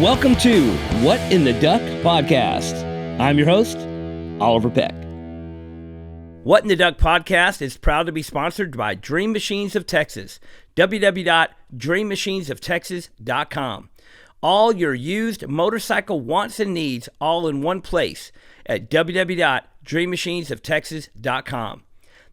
Welcome to What in the Duck podcast. I'm your host, Oliver Peck. What in the Duck podcast is proud to be sponsored by Dream Machines of Texas, www.dreammachinesoftexas.com. All your used motorcycle wants and needs all in one place at www.dreammachinesoftexas.com.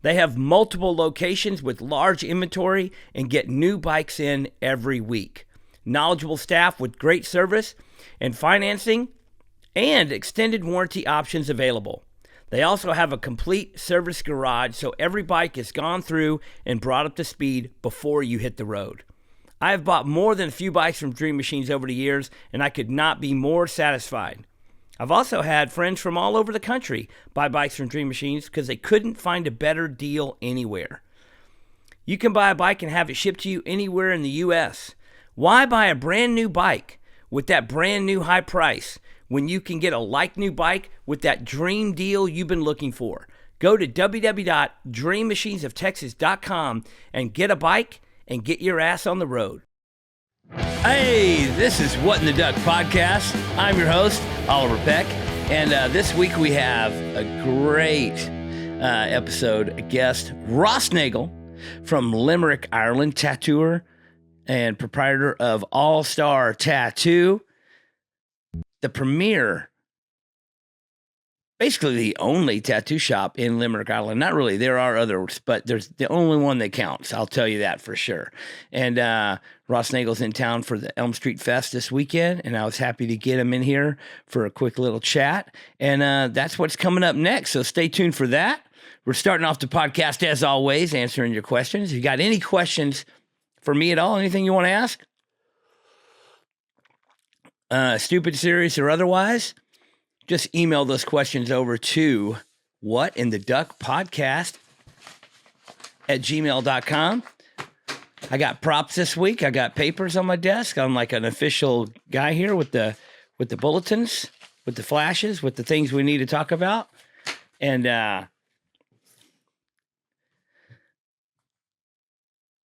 They have multiple locations with large inventory and get new bikes in every week. Knowledgeable staff with great service and financing and extended warranty options available. They also have a complete service garage, so every bike is gone through and brought up to speed before you hit the road. I have bought more than a few bikes from Dream Machines over the years, and I could not be more satisfied. I've also had friends from all over the country buy bikes from Dream Machines because they couldn't find a better deal anywhere. You can buy a bike and have it shipped to you anywhere in the U.S. Why buy a brand new bike with that brand new high price when you can get a like-new bike with that dream deal you've been looking for? Go to www.dreammachinesoftexas.com and get a bike and get your ass on the road. Hey, this is What in the Duck podcast. I'm your host, Oliver Peck, and this week we have a great episode, a guest, Ross Nagel from Limerick, Ireland, tattooer and proprietor of All Star Tattoo, the premier, basically the only tattoo shop in Limerick, Ireland. Not really, there are others, but there's the only one that counts. I'll tell you that for sure. And Ross Nagel's in town for the Elm Street Fest this weekend, and I was happy to get him in here for a quick little chat. And that's what's coming up next, so stay tuned for that. We're starting off the podcast, as always, answering your questions. If you got any questions for me at all, anything you want to ask, stupid, serious, or otherwise, just email those questions over to whatintheduckpodcast@gmail.com. I got props this week. I got papers on my desk. I'm like an official guy here with the bulletins, with the flashes, with the things we need to talk about. And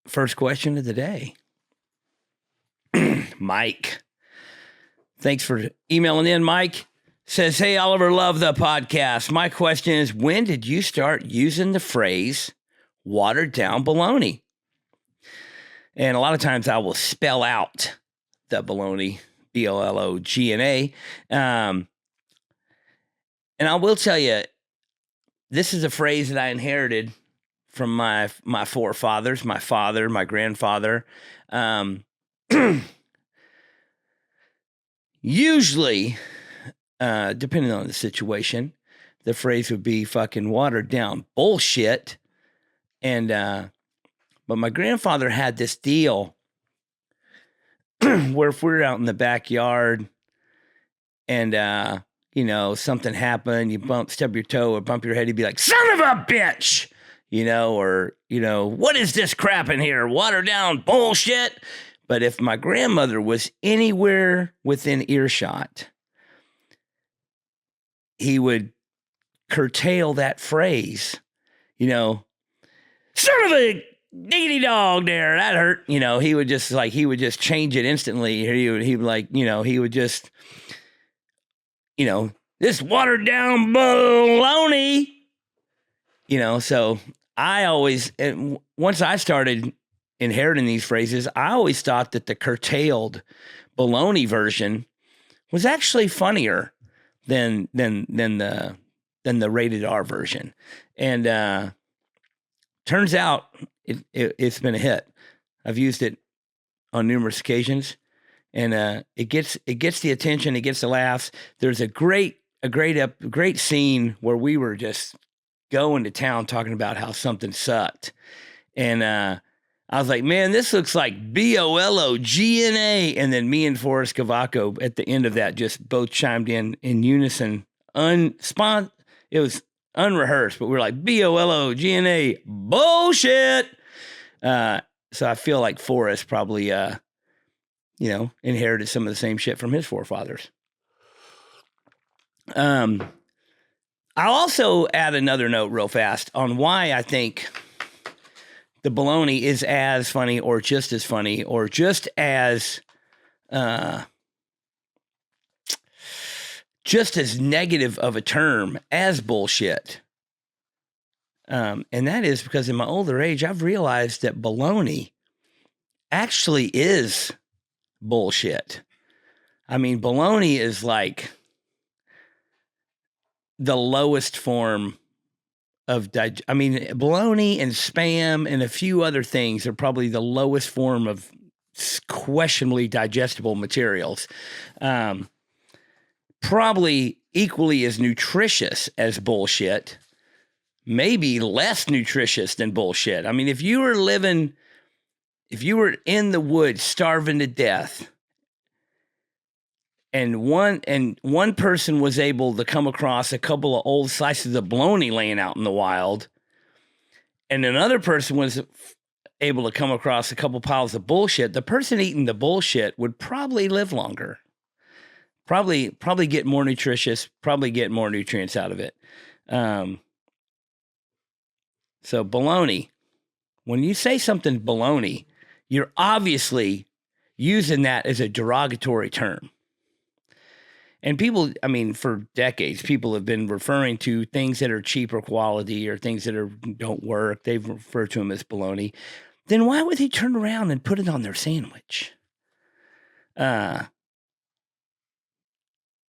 first question of the day. Mike. Thanks for emailing in, Mike. Says, hey, Oliver, love the podcast. My question is, when did you start using the phrase watered down baloney? And a lot of times I will spell out the baloney, B-O-L-O-G-N-A. And I will tell you, this is a phrase that I inherited from my forefathers, my father, my grandfather. Usually, depending on the situation, the phrase would be fucking watered down bullshit. And but my grandfather had this deal where if we're out in the backyard and something happened, you stub your toe or bump your head, he'd be like, son of a bitch, or what is this crap in here? Watered down bullshit. But if my grandmother was anywhere within earshot, he would curtail that phrase, son of a diggity dog there, that hurt. He would just change it instantly. He would just, this watered down baloney, so I always, and once I started inheriting these phrases, I always thought that the curtailed baloney version was actually funnier than the rated R version. And turns out it's been a hit. I've used it on numerous occasions, and it gets the attention, it gets the laughs. There's a great scene where we were just going to town talking about how something sucked, and I was like, man, this looks like BOLOGNA. And then me and Forrest Cavaco at the end of that just both chimed in unison. It was unrehearsed, but we were like, BOLOGNA, bullshit. So I feel like Forrest probably, inherited some of the same shit from his forefathers. I'll also add another note real fast on why I think the baloney is as funny or just as just as negative of a term as bullshit. And that is because in my older age, I've realized that baloney actually is bullshit. I mean, baloney is like the lowest form of baloney and spam and a few other things are probably the lowest form of questionably digestible materials. Probably equally as nutritious as bullshit, maybe less nutritious than bullshit. I mean, if you were in the woods starving to death, and one person was able to come across a couple of old slices of bologna laying out in the wild, and another person was able to come across a couple piles of bullshit, the person eating the bullshit would probably live longer, probably get more nutritious, probably get more nutrients out of it. So baloney, when you say something baloney, you're obviously using that as a derogatory term. And people, I mean, for decades, people have been referring to things that are cheaper quality or things that don't work. They've referred to them as baloney. Then why would they turn around and put it on their sandwich? Yeah,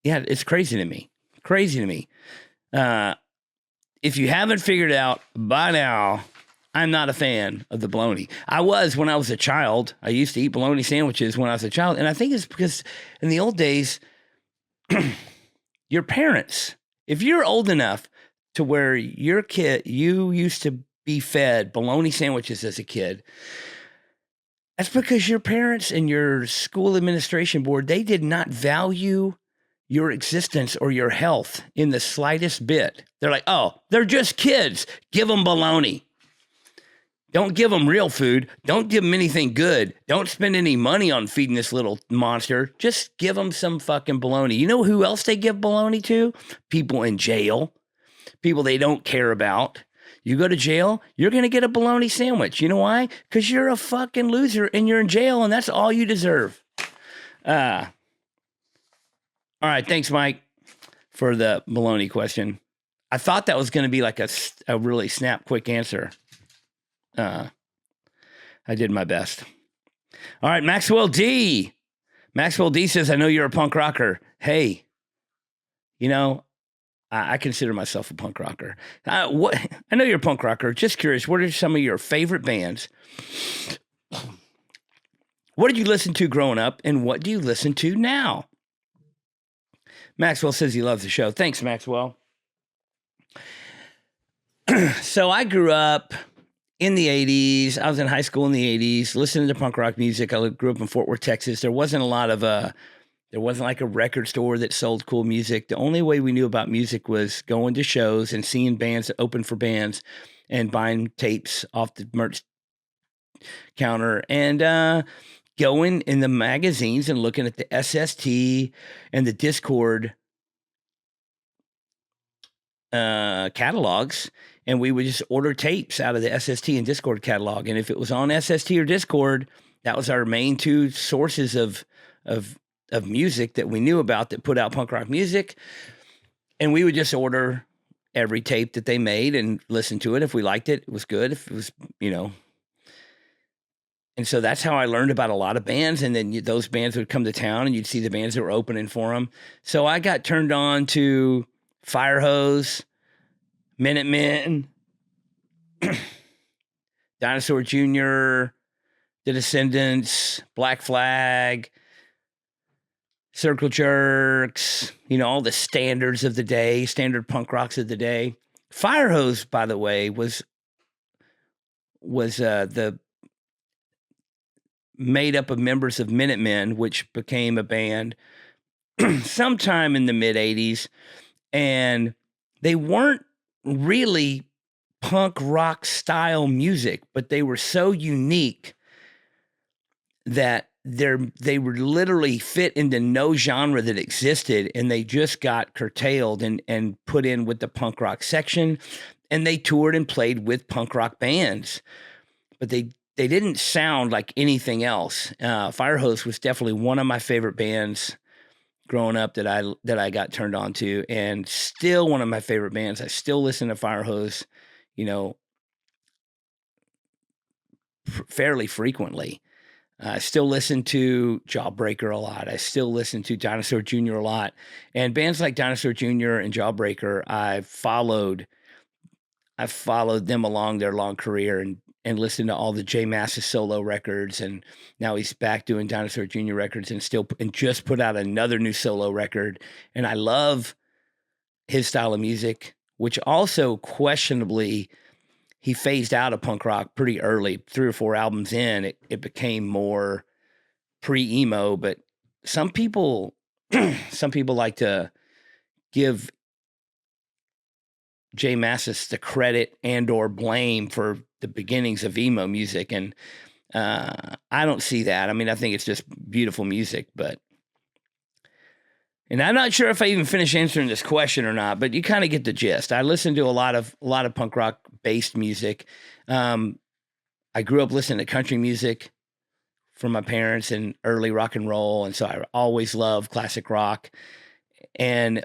it's crazy to me. If you haven't figured out by now, I'm not a fan of the bologna. I was when I was a child. I used to eat bologna sandwiches when I was a child. And I think it's because in the old days, your parents, if you're old enough to where you used to be fed bologna sandwiches as a kid, that's because your parents and your school administration board, they did not value your existence or your health in the slightest bit. They're like, oh, they're just kids. Give them bologna. Don't give them real food. Don't give them anything good. Don't spend any money on feeding this little monster. Just give them some fucking bologna. You know who else they give bologna to? People in jail. People they don't care about. You go to jail, you're going to get a bologna sandwich. You know why? Because you're a fucking loser and you're in jail and that's all you deserve. All right. Thanks, Mike, for the bologna question. I thought that was going to be like a really snap, quick answer. I did my best. All right, Maxwell D. Maxwell D says, I know you're a punk rocker. Hey, you know, I consider myself a punk rocker. I know you're a punk rocker. Just curious, what are some of your favorite bands? What did you listen to growing up, and what do you listen to now? Maxwell says he loves the show. Thanks, Maxwell. So I grew up in the 80s. I was in high school in the 80s, listening to punk rock music. I grew up in Fort Worth, Texas. There wasn't like a record store that sold cool music. The only way we knew about music was going to shows and seeing bands that opened for bands and buying tapes off the merch counter and going in the magazines and looking at the SST and the Discord catalogs. And we would just order tapes out of the SST and Discord catalog. And if it was on SST or Discord, that was our main two sources of music that we knew about that put out punk rock music. And we would just order every tape that they made and listen to it. If we liked it, it was good. If it was, and so that's how I learned about a lot of bands. And then those bands would come to town and you'd see the bands that were opening for them. So I got turned on to Firehose, Minutemen, Dinosaur Jr., The Descendants, Black Flag, Circle Jerks, all the standards of the day, standard punk rocks of the day. Firehose, by the way, was the made up of members of Minutemen, which became a band sometime in the mid 80s. And they weren't really punk rock style music, but they were so unique that they were literally fit into no genre that existed, and they just got curtailed and put in with the punk rock section, and they toured and played with punk rock bands, but they didn't sound like anything else. Firehose was definitely one of my favorite bands growing up that I got turned on to, and still one of my favorite bands. I still listen to Firehose, you know, fairly frequently. I still listen to Jawbreaker a lot. I still listen to Dinosaur Jr. a lot. And bands like Dinosaur Jr. and Jawbreaker, I've followed them along their long career and listened to all the J Mass's solo records. And now he's back doing Dinosaur Jr. records and just put out another new solo record. And I love his style of music, which also questionably he phased out of punk rock pretty early. 3 or 4 albums in, it became more pre-emo, but some people like to give J Mascis the credit and or blame for the beginnings of emo music. And I don't see that. I mean, I think it's just beautiful music, and I'm not sure if I even finished answering this question or not, but you kind of get the gist. I listen to a lot of punk rock based music. I grew up listening to country music from my parents and early rock and roll. And so I always loved classic rock. And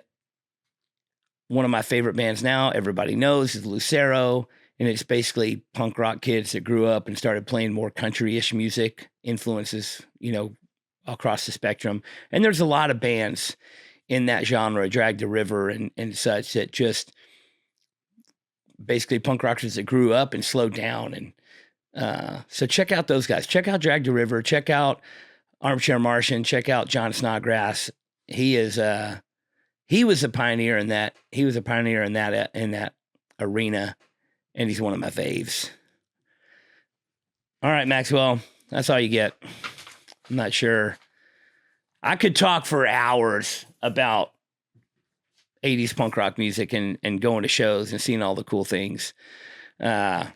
one of my favorite bands now, everybody knows, is Lucero. And it's basically punk rock kids that grew up and started playing more country-ish music, influences, across the spectrum. And there's a lot of bands in that genre, Drag the River and such, that just basically punk rockers that grew up and slowed down. And so check out those guys. Check out Drag the River. Check out Armchair Martian. Check out John Snodgrass. He was a pioneer in that. He was a pioneer in that arena, and he's one of my faves. All right, Maxwell, that's all you get. I'm not sure. I could talk for hours about 80s punk rock music and going to shows and seeing all the cool things. And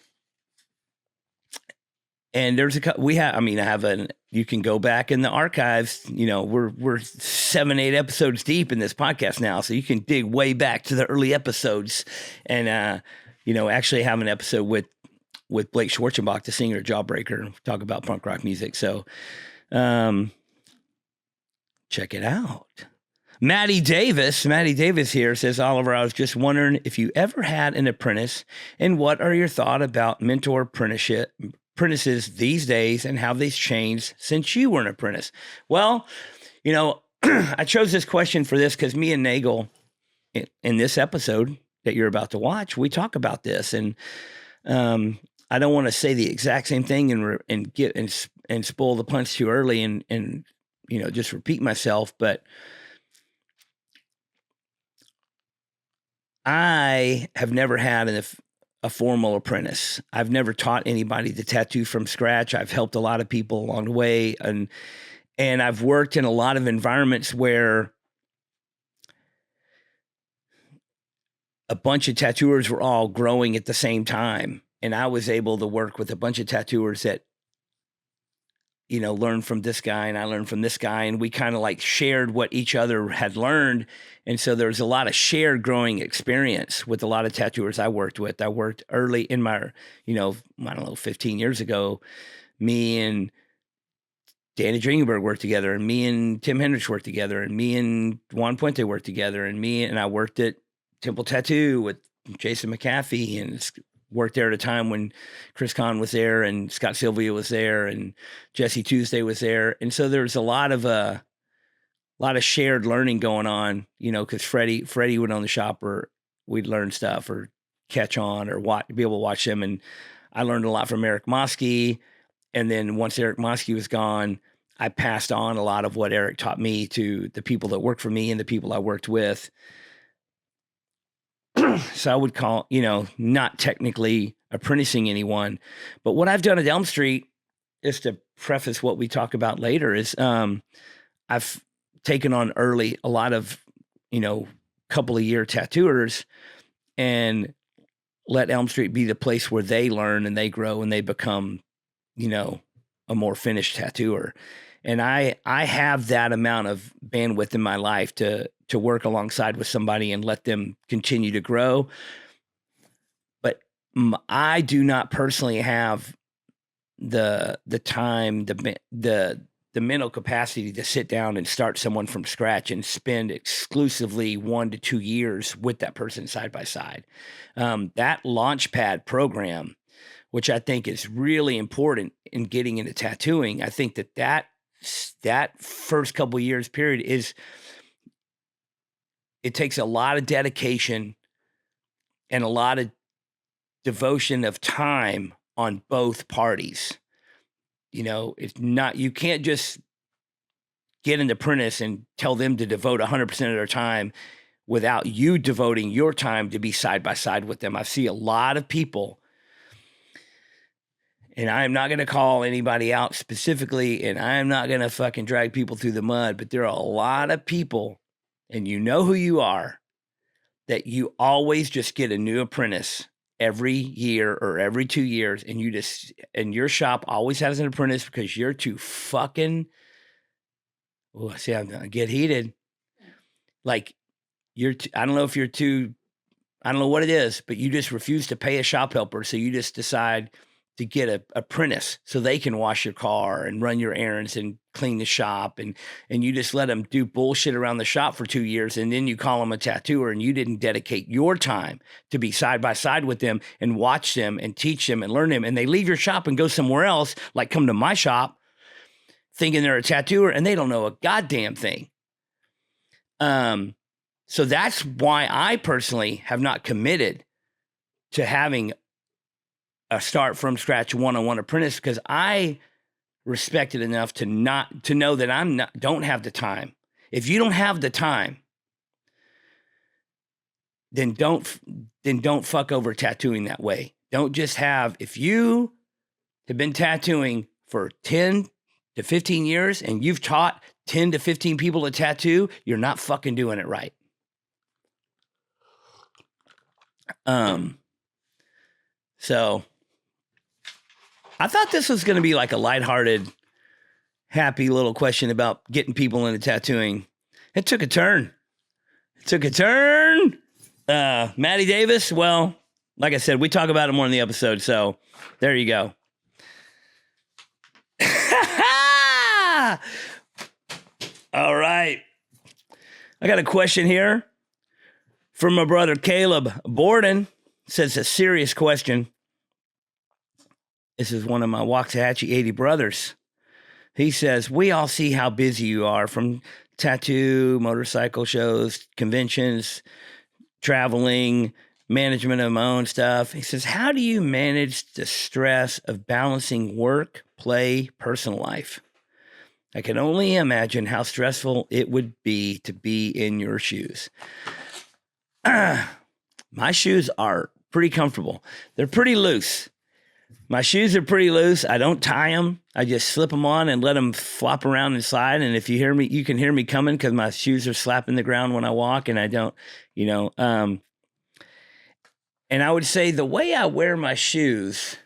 there's you can go back in the archives. We're 7-8 episodes deep in this podcast now, so you can dig way back to the early episodes and, actually have an episode with Blake Schwarzenbach, the singer of Jawbreaker, talk about punk rock music. So, check it out. Maddie Davis here says, Oliver, I was just wondering if you ever had an apprentice and what are your thoughts about mentor apprentices these days and how they've changed since you were an apprentice? Well, I chose this question for this because me and Nagel in this episode that you're about to watch, we talk about this, and I don't want to say the exact same thing and spoil the punch too early and just repeat myself, but I have never had a formal apprentice. I've never taught anybody to tattoo from scratch. I've helped a lot of people along the way, and I've worked in a lot of environments where a bunch of tattooers were all growing at the same time. And I was able to work with a bunch of tattooers that, learned from this guy and I learned from this guy. And we kind of like shared what each other had learned. And so there was a lot of shared growing experience with a lot of tattooers I worked with. I worked early in my, 15 years ago, me and Danny Dringenberg worked together, and me and Tim Hendricks worked together, and me and Juan Puente worked together, and I worked at Temple Tattoo with Jason McAfee, and worked there at a time when Chris Kahn was there and Scott Sylvia was there and Jesse Tuesday was there. And so there's a lot of shared learning going on, because Freddie would own the shop, or we'd learn stuff or catch on or be able to watch them. And I learned a lot from Eric Mosky. And then once Eric Mosky was gone, I passed on a lot of what Eric taught me to the people that worked for me and the people I worked with. So I would call, not technically apprenticing anyone, but what I've done at Elm Street, is to preface what we talk about later, is I've taken on early a lot of, couple of year tattooers and let Elm Street be the place where they learn and they grow and they become, a more finished tattooer. And I have that amount of bandwidth in my life to work alongside with somebody and let them continue to grow. But I do not personally have the time, the the mental capacity to sit down and start someone from scratch and spend exclusively 1 to 2 years with that person side by side. That Launchpad program, which I think is really important in getting into tattooing, I think that first couple of years period it takes a lot of dedication and a lot of devotion of time on both parties. It's not, you can't just get an apprentice and tell them to devote 100% of their time without you devoting your time to be side by side with them. I see a lot of people, and I am not going to call anybody out specifically, and I am not going to fucking drag people through the mud, but there are a lot of people, and you know who you are, that you always just get a new apprentice every year or every 2 years, and your shop always has an apprentice because you're too fucking, I'm gonna get heated. Like I don't know if you're too, I don't know what it is, but you just refuse to pay a shop helper. So you just decide to get a apprentice so they can wash your car and run your errands and clean the shop. And you just let them do bullshit around the shop for 2 years. And then you call them a tattooer, and you didn't dedicate your time to be side by side with them and watch them and teach them and learn them. And they leave your shop and go somewhere else, like come to my shop thinking they're a tattooer, and they don't know a goddamn thing. So that's why I personally have not committed to having a start from scratch one-on-one apprentice, because I respect it enough to know that don't have the time. If you don't have the time, then don't fuck over tattooing that way. Don't just if you have been tattooing for 10 to 15 years and you've taught 10 to 15 people to tattoo, you're not fucking doing it right. So I thought this was going to be like a lighthearted, happy little question about getting people into tattooing. It took a turn. Maddie Davis, well, like I said, we talk about it more in the episode, so there you go. All right. I got a question here from my brother Caleb Borden. Says a serious question. This is one of my Waxahachie 80 brothers. He says, we all see how busy you are from tattoo, motorcycle shows, conventions, traveling, management of my own stuff. He says, how do you manage the stress of balancing work, play, personal life? I can only imagine how stressful it would be to be in your shoes. My shoes are pretty comfortable. They're pretty loose. My shoes are pretty loose. I don't tie them. I just slip them on and let them flop around and slide. And if you hear me, you can hear me coming because my shoes are slapping the ground when I walk, and I don't, and I would say the way I wear my shoes,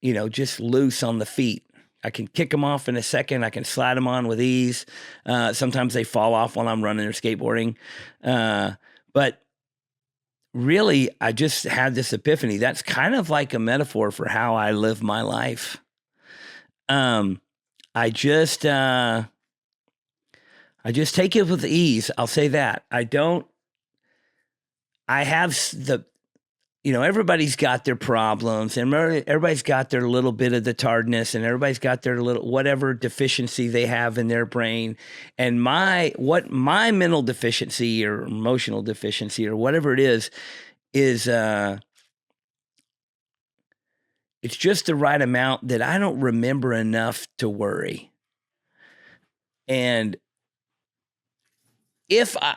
just loose on the feet. I can kick them off in a second. I can slide them on with ease. Sometimes they fall off while I'm running or skateboarding. But really, I just had this epiphany. That's kind of like a metaphor for how I live my life. I just take it with ease. I'll say that. Everybody's got their problems, and everybody's got their little bit of the tardiness, and everybody's got their little whatever deficiency they have in their brain. And my mental deficiency or emotional deficiency or whatever it is it's just the right amount that I don't remember enough to worry. And if I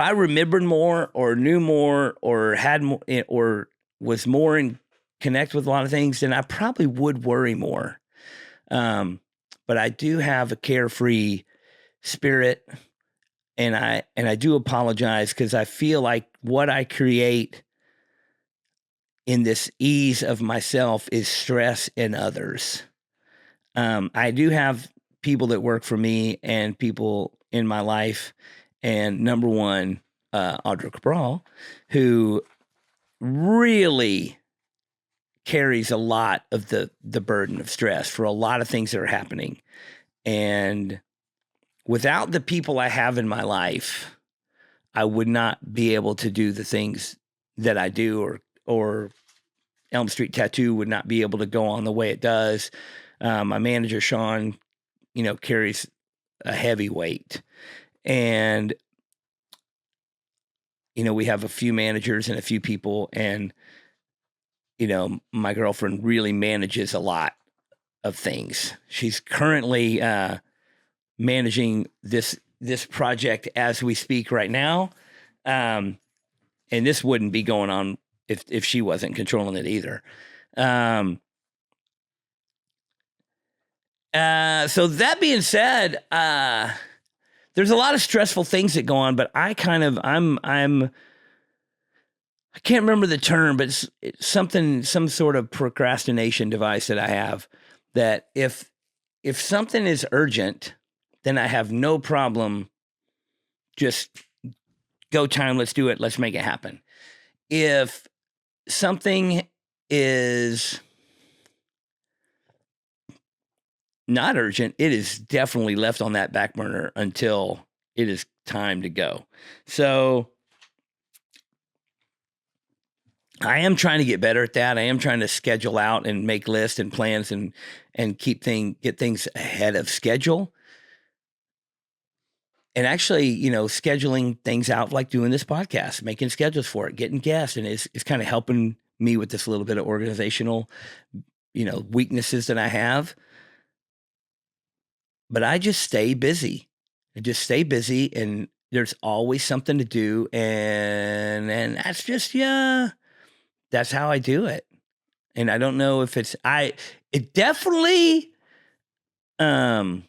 remembered more or knew more or had more or was more in connect with a lot of things, then I probably would worry more. But I do have a carefree spirit, and I do apologize because I feel like what I create in this ease of myself is stress in others. I do have people that work for me and people in my life, and number one, Audra Cabral, who really carries a lot of the burden of stress for a lot of things that are happening. And without the people I have in my life, I would not be able to do the things that I do, or Elm Street Tattoo would not be able to go on the way it does. My manager, Sean, carries a heavy weight. And, we have a few managers and a few people, and, my girlfriend really manages a lot of things. She's currently managing this project as we speak right now. And this wouldn't be going on if she wasn't controlling it either. So that being said, there's a lot of stressful things that go on, but I can't remember the term, but it's some sort of procrastination device that I have, that if something is urgent, then I have no problem. Just go time. Let's do it. Let's make it happen. If something is not urgent, it is definitely left on that back burner until it is time to go. So I am trying to get better at that. I am trying to schedule out and make lists and plans and get things ahead of schedule. And actually, scheduling things out, like doing this podcast, making schedules for it, getting guests, and it's kind of helping me with this little bit of organizational, weaknesses that I have. But I just stay busy. And there's always something to do, and that's just, that's how I do it. And I don't know if it definitely allows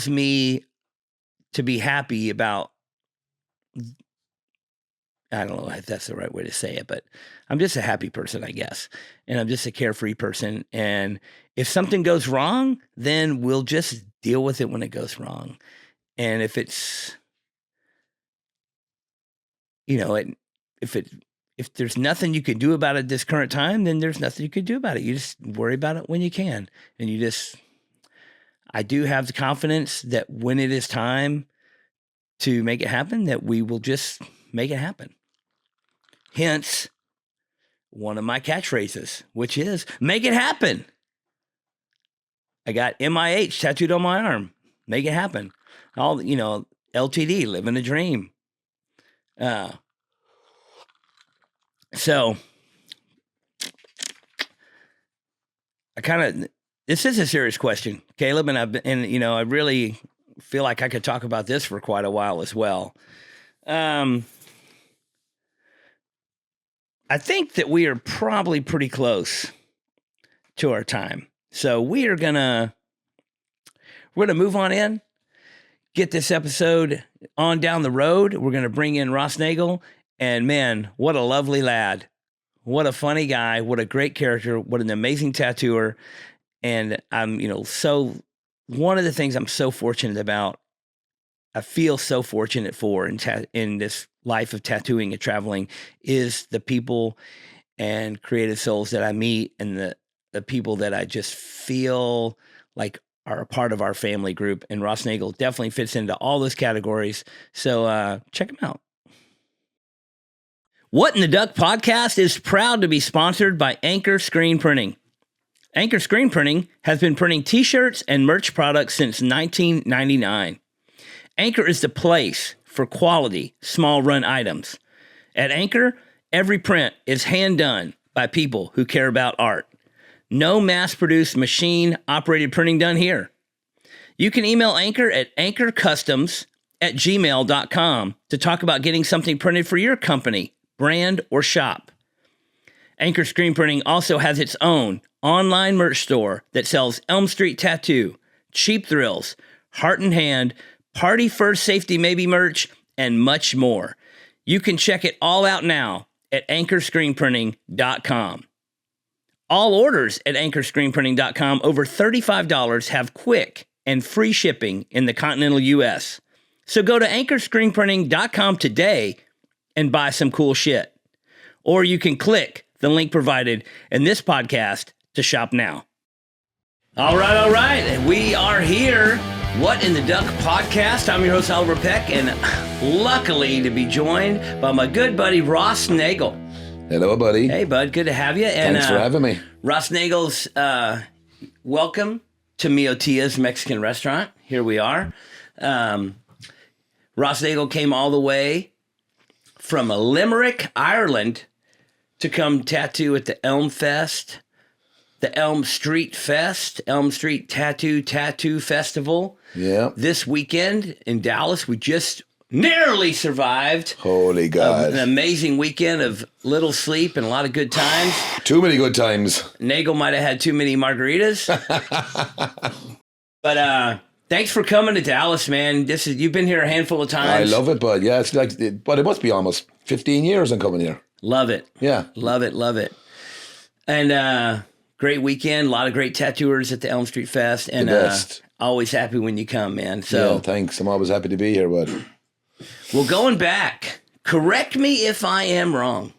me to be happy about, I don't know if that's the right way to say it, but I'm just a happy person, I guess. And I'm just a carefree person. And if something goes wrong, then we'll just deal with it when it goes wrong. And if it's, if there's nothing you can do about it this current time, then there's nothing you can do about it. You just worry about it when you can. And I do have the confidence that when it is time to make it happen, that we will just make it happen. Hence, one of my catchphrases, which is make it happen. I got MIH tattooed on my arm. Make it happen. All, LTD, living a dream. So this is a serious question, Caleb, and I really feel like I could talk about this for quite a while as well. I think that we are probably pretty close to our time. So we're gonna move on in, get this episode on down the road. We're gonna bring in Ross Nagel, and man, what a lovely lad. What a funny guy. What a great character. What an amazing tattooer. And I'm, one of the things I'm so fortunate about, I feel so fortunate for in this life of tattooing and traveling, is the people and creative souls that I meet, and the people that I just feel like are a part of our family group. And Ross Nagel definitely fits into all those categories. So check him out. What in the Duck podcast is proud to be sponsored by Anchor Screen Printing. Anchor Screen Printing has been printing t-shirts and merch products since 1999. Anchor is the place for quality, small-run items. At Anchor, every print is hand-done by people who care about art. No mass-produced, machine-operated printing done here. You can email Anchor at anchorcustoms@gmail.com to talk about getting something printed for your company, brand, or shop. Anchor Screen Printing also has its own online merch store that sells Elm Street Tattoo, Cheap Thrills, Heart in Hand, Party First Safety Maybe merch, and much more. You can check it all out now at anchorscreenprinting.com. All orders at anchorscreenprinting.com over $35 have quick and free shipping in the continental U.S. So go to anchorscreenprinting.com today and buy some cool shit. Or you can click the link provided in this podcast to shop now. All right. We are here. What in the Duck podcast. I'm your host, Oliver Peck, and luckily to be joined by my good buddy, Ross Nagel. Hello, buddy. Hey, bud. Good to have you. And, Thanks for having me. Ross Nagel's welcome to Miotia's Mexican restaurant. Here we are. Ross Nagel came all the way from Limerick, Ireland, to come tattoo at the Elm Fest, the Elm Street Fest, Elm Street Tattoo Festival. Yeah. This weekend in Dallas, we just narrowly survived. Holy God. An amazing weekend of little sleep and a lot of good times. Too many good times. Nagel might have had too many margaritas. But thanks for coming to Dallas, man. You've been here a handful of times. I love it, bud. Yeah, it's like, but it must be almost 15 years I'm coming here. Love it. Yeah. Love it. And great weekend. A lot of great tattooers at the Elm Street Fest. And the best. Always happy when you come, man. So yeah, thanks. I'm always happy to be here, bud. Well, going back, correct me if I am wrong.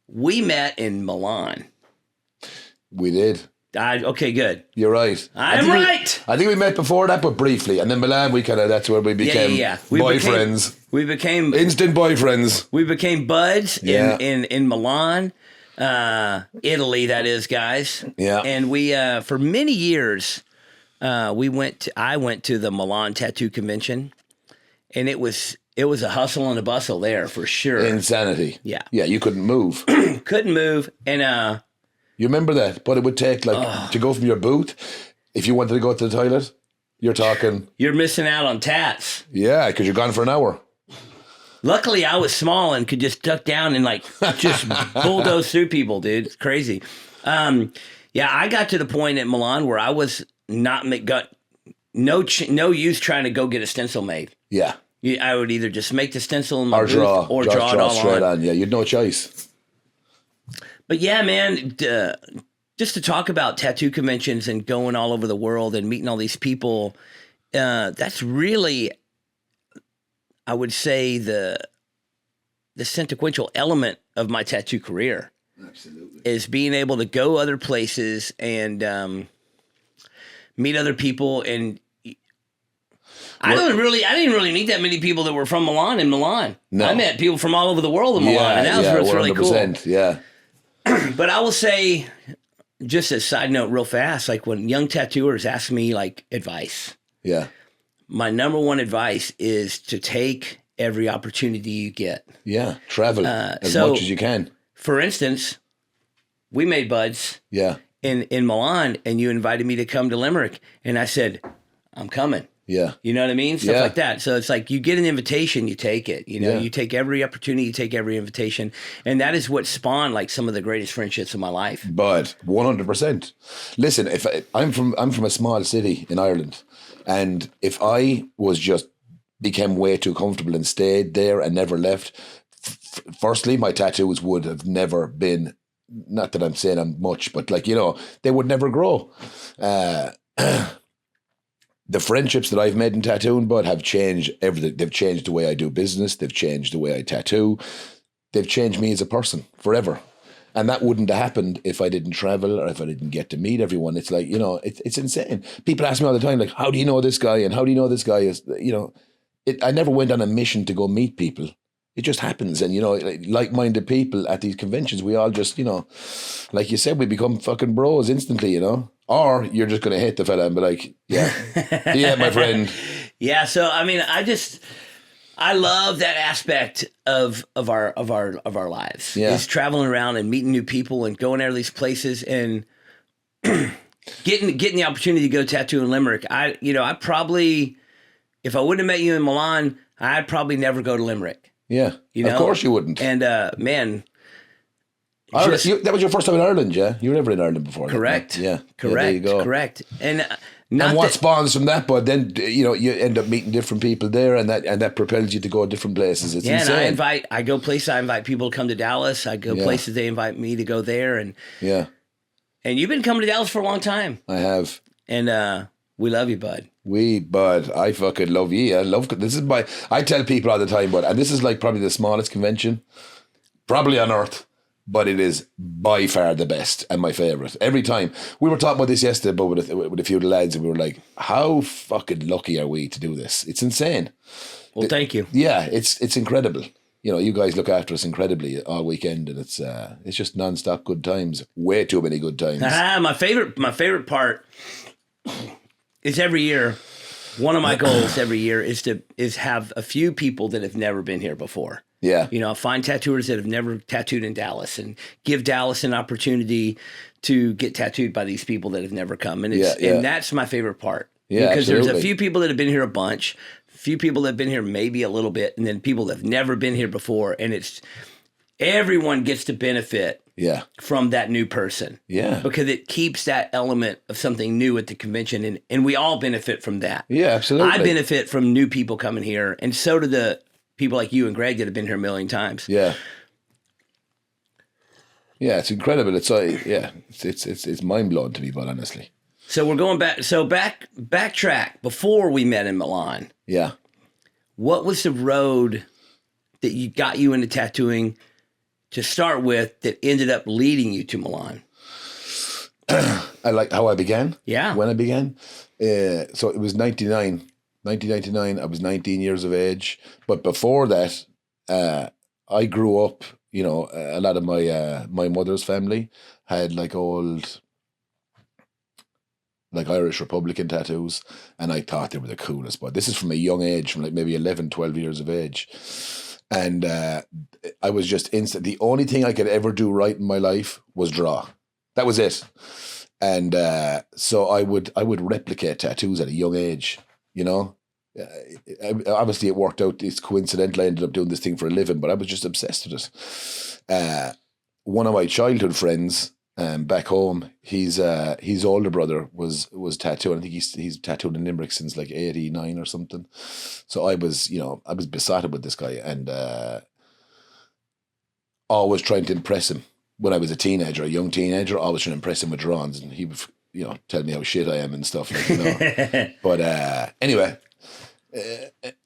We met in Milan. We did. Okay, good. You're right. I'm right. I think we met before that, but briefly. And then Milan, that's where we became boyfriends. We became instant boyfriends. We became buds in Milan, Italy, that is, guys. Yeah. And we, for many years, I went to the Milan Tattoo Convention, and it was a hustle and a bustle there for sure. Insanity. Yeah. Yeah, you couldn't move. Couldn't move. And you remember that? But it would take to go from your booth, if you wanted to go to the toilet, you're missing out on tats. Yeah, because you're gone for an hour. Luckily, I was small and could just duck down and just bulldoze through people, dude. It's crazy. I got to the point at Milan where I was no use trying to go get a stencil made. Yeah. I would either just make the stencil in my booth or draw it all straight on. Yeah, you'd no choice. But yeah, man, just to talk about tattoo conventions and going all over the world and meeting all these people, that's really, I would say, the consequential element of my tattoo career. Absolutely. Is being able to go other places and meet other people. And I didn't really meet that many people that were from Milan in Milan. No. I met people from all over the world in Milan, and that was what's really cool. Yeah. But I will say, just a side note real fast, when young tattooers ask me advice. Yeah. My number one advice is to take every opportunity you get. Yeah. Travel as much as you can. For instance, we made buds in Milan, and you invited me to come to Limerick, and I said, I'm coming. Yeah. You know what I mean? Stuff like that. So it's you get an invitation, you take it. You take every opportunity, you take every invitation. And that is what spawned some of the greatest friendships of my life. But 100%. Listen, if I'm from a small city in Ireland, and if I became way too comfortable and stayed there and never left, firstly, my tattoos would have never been, not that I'm saying I'm much, but they would never grow. The friendships that I've made in tattooing, bud, have changed everything. They've changed the way I do business. They've changed the way I tattoo. They've changed me as a person forever. And that wouldn't have happened if I didn't travel or if I didn't get to meet everyone. It's it's insane. People ask me all the time, how do you know this guy? And how do you know this guy is, I never went on a mission to go meet people. It just happens. And, like-minded people at these conventions, we all just, like you said, we become fucking bros instantly, Or you're just going to hit the fella and be like, yeah, my friend. Yeah. So, I mean, I love that aspect of our lives. Yeah. Is traveling around and meeting new people and going out of these places and getting the opportunity to go tattoo in Limerick. I probably, if I wouldn't have met you in Milan, I'd probably never go to Limerick. Yeah. Of course you wouldn't. And man. That was your first time in Ireland, yeah? You were never in Ireland before. Correct. Yeah. Correct. There you go. Correct. And what spawns from that, but then you end up meeting different people there, and that propels you to go different places. It's insane. And I go places. I invite people to come to Dallas. I go places. They invite me to go there, and you've been coming to Dallas for a long time. I have, and we love you, bud. Bud, I fucking love you. I tell people all the time, bud, and this is probably the smallest convention. probably on earth, but it is by far the best and my favorite. Every time. We were talking about this yesterday, but with a few of the lads, and we were like, how fucking lucky are we to do this? It's insane. Well, thank you. Yeah, it's incredible. You know, you guys look after us incredibly all weekend, and it's just non-stop good times. Way too many good times. My favorite part is every year. One of my goals every year is have a few people that have never been here before. Yeah. You know, find tattooers that have never tattooed in Dallas and give Dallas an opportunity to get tattooed by these people that have never come. And and that's my favorite part. Yeah, because absolutely. There's a few people that have been here a bunch, few people that have been here maybe a little bit, and then people that have never been here before. And it's everyone gets to benefit from that new person. Yeah. Because it keeps that element of something new at the convention, and we all benefit from that. Yeah, absolutely. I benefit from new people coming here, and so do the people like you and Greg that have been here a million times. Yeah. Yeah, it's incredible. It's it's mind blowing to me, but honestly. So we're going back. So backtrack before we met in Milan. Yeah. What was the road that you got you into tattooing to start with that ended up leading you to Milan? I like how I began. Yeah. When I began. So it was 1999. I was 19 years of age. But before that, I grew up, you know, a lot of my mother's family had like old, like Irish Republican tattoos, and I thought they were the coolest. But this is from a young age, from like maybe 11, 12 years of age. And I was just instant. The only thing I could ever do right in my life was draw. That was it. And so I would replicate tattoos at a young age, you know. Obviously it worked out. It's coincidental I ended up doing this thing for a living, but I was just obsessed with it. One of my childhood friends back home, his older brother was tattooing. I think he's tattooed in Limerick since like 89 or something. So I was besotted with this guy, and always trying to impress him. When I was a young teenager, always trying to impress him with drawings, and he would, you know, tell me how shit I am and stuff, like, you know. But anyway,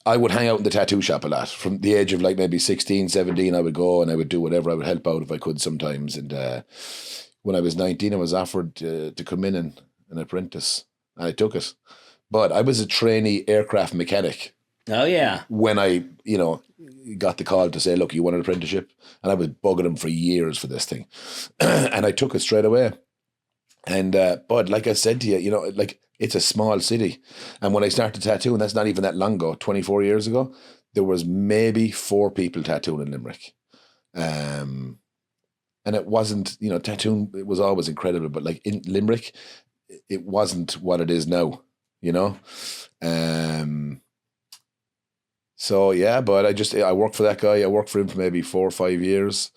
I would hang out in the tattoo shop a lot. From the age of like maybe 16, 17, I would go and I would do whatever. I would help out if I could sometimes. And when I was 19, I was offered to come in and an apprentice, and I took it. But I was a trainee aircraft mechanic. Oh, yeah. When I, you know, got the call to say, look, you want an apprenticeship? And I was bugging him for years for this thing. And I took it straight away. And, but like I said to you, you know, like, it's a small city. And when I started tattooing, that's not even that long ago, 24 years ago, there was maybe 4 people tattooing in Limerick. And it wasn't, you know, tattooing, it was always incredible, but like in Limerick, it wasn't what it is now, you know? So yeah, but I worked for that guy. I worked for him for maybe 4 or 5 years.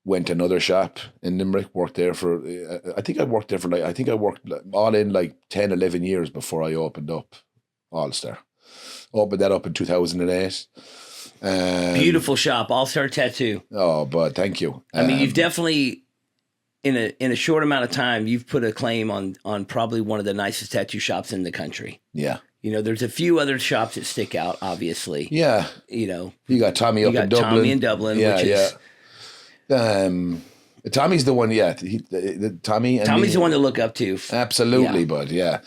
Went to another shop in Limerick, worked there for, I think I worked all in like 10, 11 years before I opened up All-Star. Opened that up in 2008. Beautiful shop, All-Star Tattoo. Oh, but thank you. I mean, you've definitely, in a short amount of time, you've put a claim on probably one of the nicest tattoo shops in the country. Yeah. You know, there's a few other shops that stick out, obviously. Yeah. You know. You got Tommy up in Dublin. Tommy in Dublin, yeah, which is... Tommy's the one, yeah. Tommy's the one to look up to. Absolutely, bud, yeah.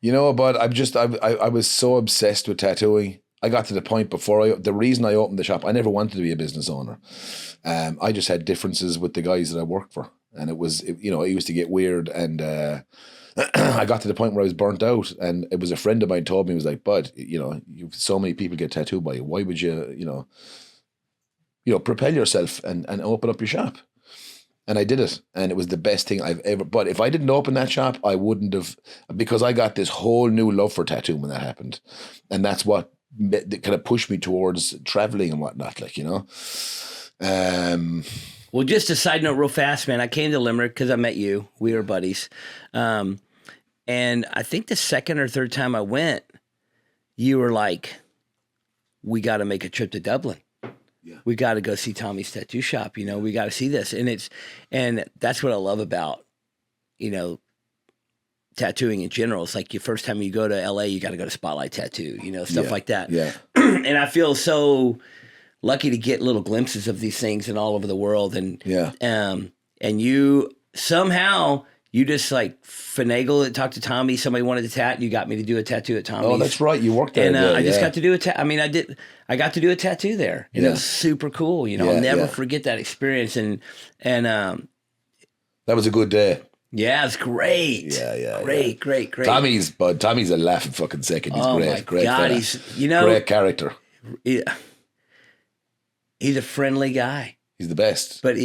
You know, but I was so obsessed with tattooing. I got to the point the reason I opened the shop, I never wanted to be a business owner. I just had differences with the guys that I worked for. And it used to get weird. And I got to the point where I was burnt out. And it was a friend of mine told me, he was like, bud, you know, so many people get tattooed by you. Why would you, propel yourself and open up your shop? And I did it. And it was the best thing I've ever, but if I didn't open that shop, I wouldn't have, because I got this whole new love for tattooing when that happened. And that's what kind of pushed me towards traveling and whatnot, like, you know. Well, just a side note real fast, man. I came to Limerick because I met you. We were buddies. And I think the second or third time I went, you were like, we got to make a trip to Dublin. Yeah. We got to go see Tommy's tattoo shop. You know, we got to see this. And that's what I love about, you know, tattooing in general. It's like your first time you go to LA, you got to go to Spotlight Tattoo, you know, stuff like that. Yeah. and I feel so lucky to get little glimpses of these things and all over the world. And and you somehow you just like finagle it, talk to Tommy. Somebody wanted to tattoo. You got me to do a tattoo at Tommy's. Oh, that's right. You worked there. And I just got to do I got to do a tattoo there, and it was super cool. You know, I'll never forget that experience. And that was a good day. Yeah, it's great. Great. Tommy's a laughing fucking second. He's great. Great God, fella. he's great character. He's a friendly guy. He's the best. But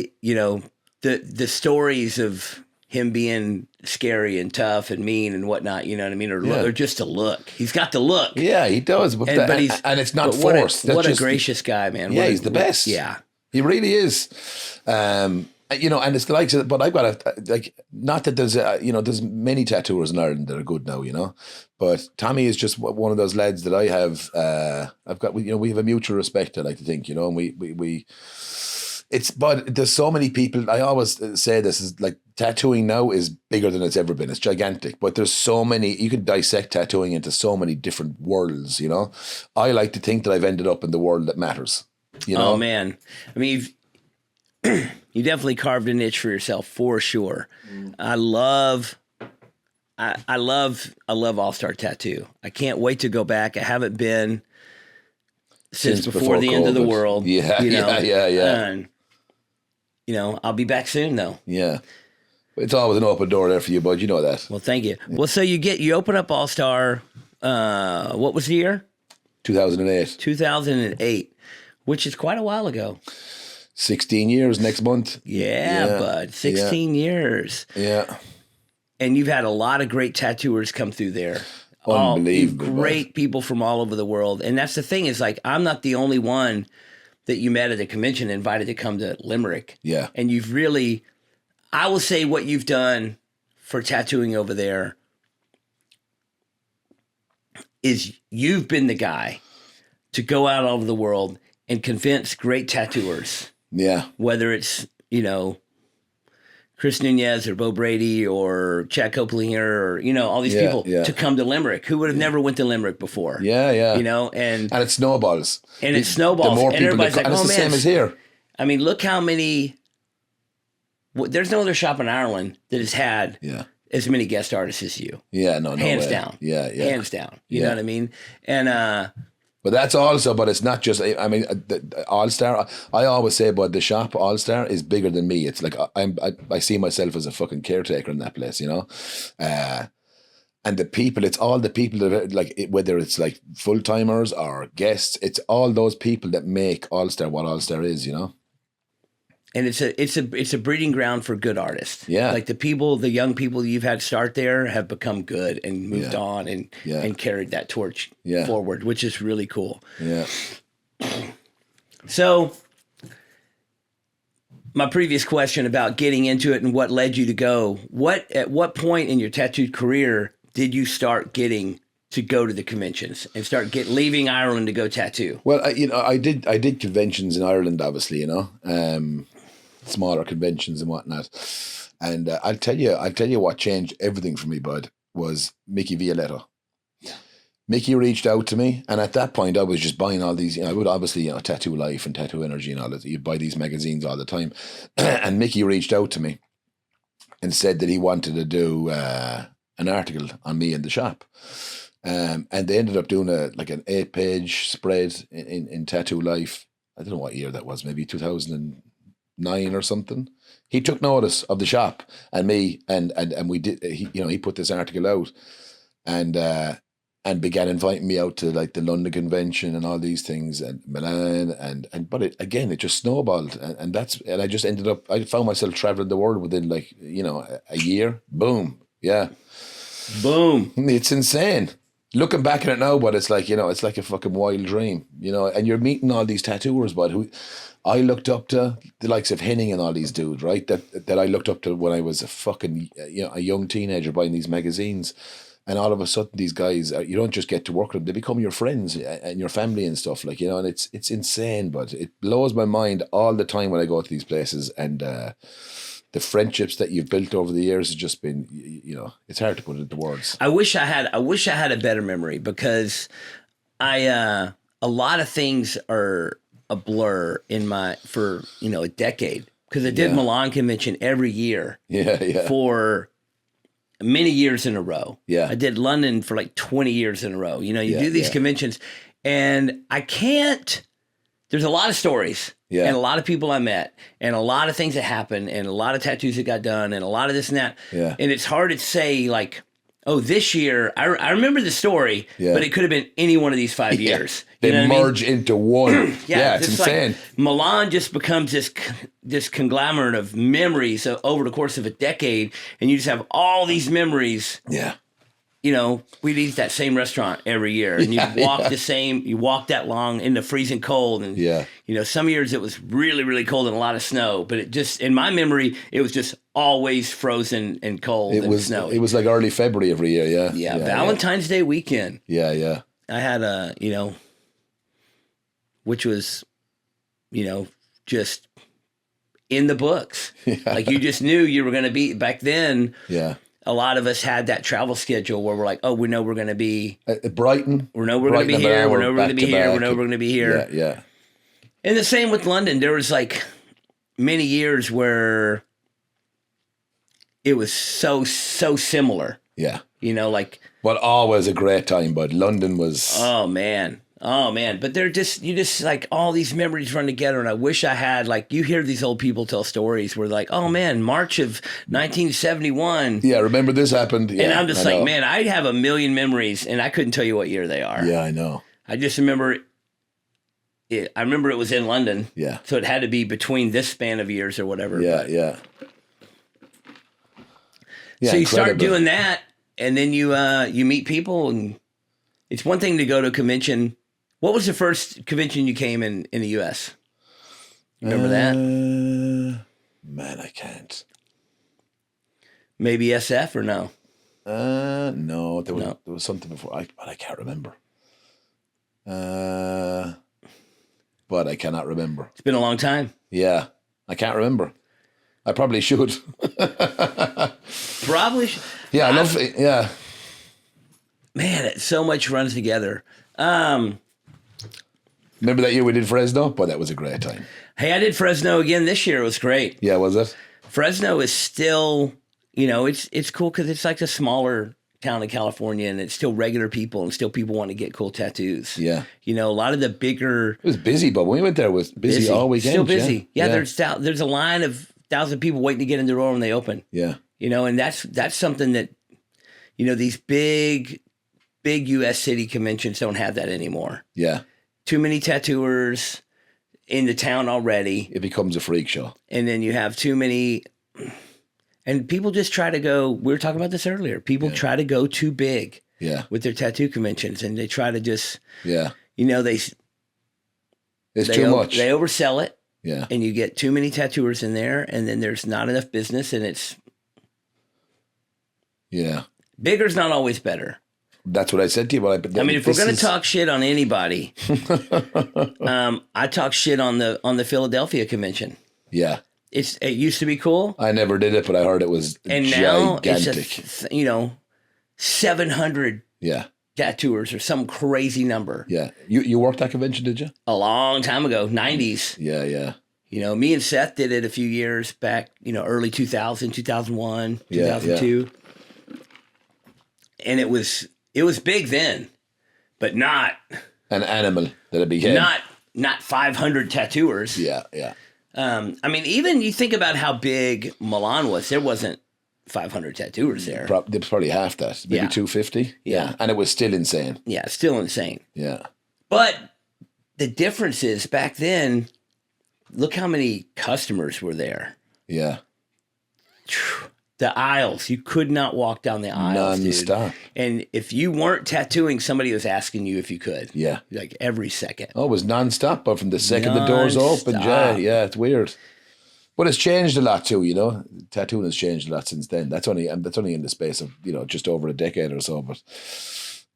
the stories of him being scary and tough and mean and whatnot, you know what I mean, or just a look. He's got the look. Yeah, he does. And it's not forced. What a gracious guy, man. He's the best. Yeah, he really is. And it's like, but I've got not that there's many tattooers in Ireland that are good now, but Tommy is just one of those lads that I have. I've got, we have a mutual respect, I like to think, and but there's so many people. I always say this is like tattooing now is bigger than it's ever been. It's gigantic, but there's so many. You can dissect tattooing into so many different worlds. I like to think that I've ended up in the world that matters. Oh man, I mean, you definitely carved a niche for yourself for sure. I love All Star Tattoo. I can't wait to go back. I haven't been since before the end of the world. Yeah. And, I'll be back soon though. Yeah. It's always an open door there for you, bud. You know that. Well, thank you. Well, so you open up All Star. What was the year? 2008. 2008, which is quite a while ago. 16 years next month. Yeah, bud. 16 years. Yeah. And you've had a lot of great tattooers come through there. Unbelievable. Great people from all over the world. And that's the thing is like, I'm not the only one that you met at a convention invited to come to Limerick. Yeah. And you've really, I will say what you've done for tattooing over there is you've been the guy to go out all over the world and convince great tattooers. Yeah. Whether it's, Chris Nunez or Bo Brady or Chad Coplinger or, all these people to come to Limerick who would have never went to Limerick before. Yeah. And it snowballs. And it snowballs. The more and people everybody's like, it's the same as here. I mean, look how many, there's no other shop in Ireland that has had as many guest artists as you. Yeah, no Hands way. down. Yeah. Hands down. You know what I mean? And, but that's also, but it's not just, I mean, All Star, I always say, but the shop All Star is bigger than me. It's like, I see myself as a fucking caretaker in that place, and the people, it's all the people that are like, whether it's like full-timers or guests, it's all those people that make All Star what All Star is, And it's a breeding ground for good artists. Yeah. Like the young people you've had start there have become good and moved on and carried that torch forward, which is really cool. Yeah. So my previous question about getting into it and what led you to go, at what point in your tattooed career did you start getting to go to the conventions and start leaving Ireland to go tattoo? Well, I did conventions in Ireland, obviously, smaller conventions and whatnot. And I'll tell you what changed everything for me, bud, was Mickey Violetta. Yeah. Mickey reached out to me, and at that point I was just buying all these, I would obviously, Tattoo Life and Tattoo Energy and all that. You'd buy these magazines all the time. And Mickey reached out to me and said that he wanted to do an article on me in the shop. And they ended up doing an 8-page spread in Tattoo Life. I don't know what year that was, maybe 2009 or something. He took notice of the shop and me, and we did. He put this article out, and began inviting me out to like the London convention and all these things and Milan but it just snowballed, and I just ended up. I found myself traveling the world within a year. Boom, yeah, boom. It's insane. Looking back at it now, but it's like, it's like a fucking wild dream, and you're meeting all these tattooers, but who I looked up to, the likes of Henning and all these dudes, right? That I looked up to when I was a fucking, a young teenager buying these magazines. And all of a sudden these guys, you don't just get to work with them, they become your friends and your family and stuff, and it's insane, but it blows my mind all the time when I go to these places, and the friendships that you've built over the years has just been, it's hard to put into words. I wish I had a better memory, because a a lot of things are a blur for a decade, because I did Milan convention every year. Yeah. For many years in a row. Yeah. I did London for like 20 years in a row. You do these conventions, and there's a lot of stories and a lot of people I met and a lot of things that happened and a lot of tattoos that got done and a lot of this and that. Yeah. And it's hard to say like, oh, this year, I remember the story, but it could have been any one of these 5 years. They merge into one. It's insane. Like Milan just becomes this conglomerate of memories over the course of a decade, and you just have all these memories. Yeah. We'd eat that same restaurant every year, and you walk that long in the freezing cold. And, some years it was really, really cold and a lot of snow, but it just, in my memory, it was just always frozen and cold and snowy. It was like early February every year, Yeah, Valentine's Day weekend. Yeah. I had which was, just in the books. Like you just knew you were going to be, back then. Yeah. A lot of us had that travel schedule where we're like, oh, we know we're going to be at Brighton. We know we're going to be here. We know we're going to be here. We know we're going to be here. Yeah. And the same with London. There was like many years where it was so similar. Yeah. But always a great time, but London was. Oh man. But you just like all these memories run together. And I wish I had, like, you hear these old people tell stories where like, oh man, March of 1971. Yeah, remember this happened. Yeah, and I'm just like, man, I have a million memories and I couldn't tell you what year they are. Yeah, I know. I just remember it. I remember it was in London. Yeah. So it had to be between this span of years or whatever. Yeah. So you start doing that, and then you meet people, and it's one thing to go to a convention. What was the first convention you came in the U.S.? Remember that? Man, I can't. Maybe SF or no? No, there was something before, but I can't remember. But I cannot remember. It's been a long time. Yeah, I can't remember. I probably should. Probably should. Yeah, I love it. Yeah. Man, so much runs together. Remember that year we did Fresno? Boy, that was a great time. Hey, I did Fresno again this year. It was great. Yeah, was it? Fresno is still, it's cool because it's like a smaller town in California, and it's still regular people, and still people want to get cool tattoos. Yeah. A lot of the bigger. It was busy, but when we went there, it was busy all weekend. Still busy. Yeah. There's a line of 1,000 people waiting to get in the door when they open. Yeah. And that's something that, these big U.S. city conventions don't have that anymore. Yeah. Too many tattooers in the town already. It becomes a freak show. And then you have too many, and people just try to go, we were talking about this earlier, people try to go too big with their tattoo conventions, and they try to just, it's too much. They oversell it. Yeah. And you get too many tattooers in there, and then there's not enough business, and it's. Yeah. Bigger's not always better. That's what I said to you. But if we're going to talk shit on anybody, I talk shit on the Philadelphia convention. Yeah. It used to be cool. I never did it, but I heard it was gigantic. Now it's 700 tattooers or some crazy number. Yeah. You worked that convention, did you? A long time ago, 90s. Yeah. Me and Seth did it a few years back, early 2000, 2001, 2002. And it was big then, but not an animal that it became. Not 500 tattooers. Yeah. Even you think about how big Milan was. There wasn't 500 tattooers there. Probably half that, maybe 250. Yeah, and it was still insane. Yeah, still insane. Yeah, but the difference is back then. Look how many customers were there. Yeah. The aisles, you could not walk down the aisles, non-stop. Dude. And if you weren't tattooing, somebody was asking you if you could. Yeah. Like every second. Oh, it was non-stop, but from the second the doors opened, yeah, it's weird. But it's changed a lot too, Tattooing has changed a lot since then. That's only in the space of, just over a decade or so, but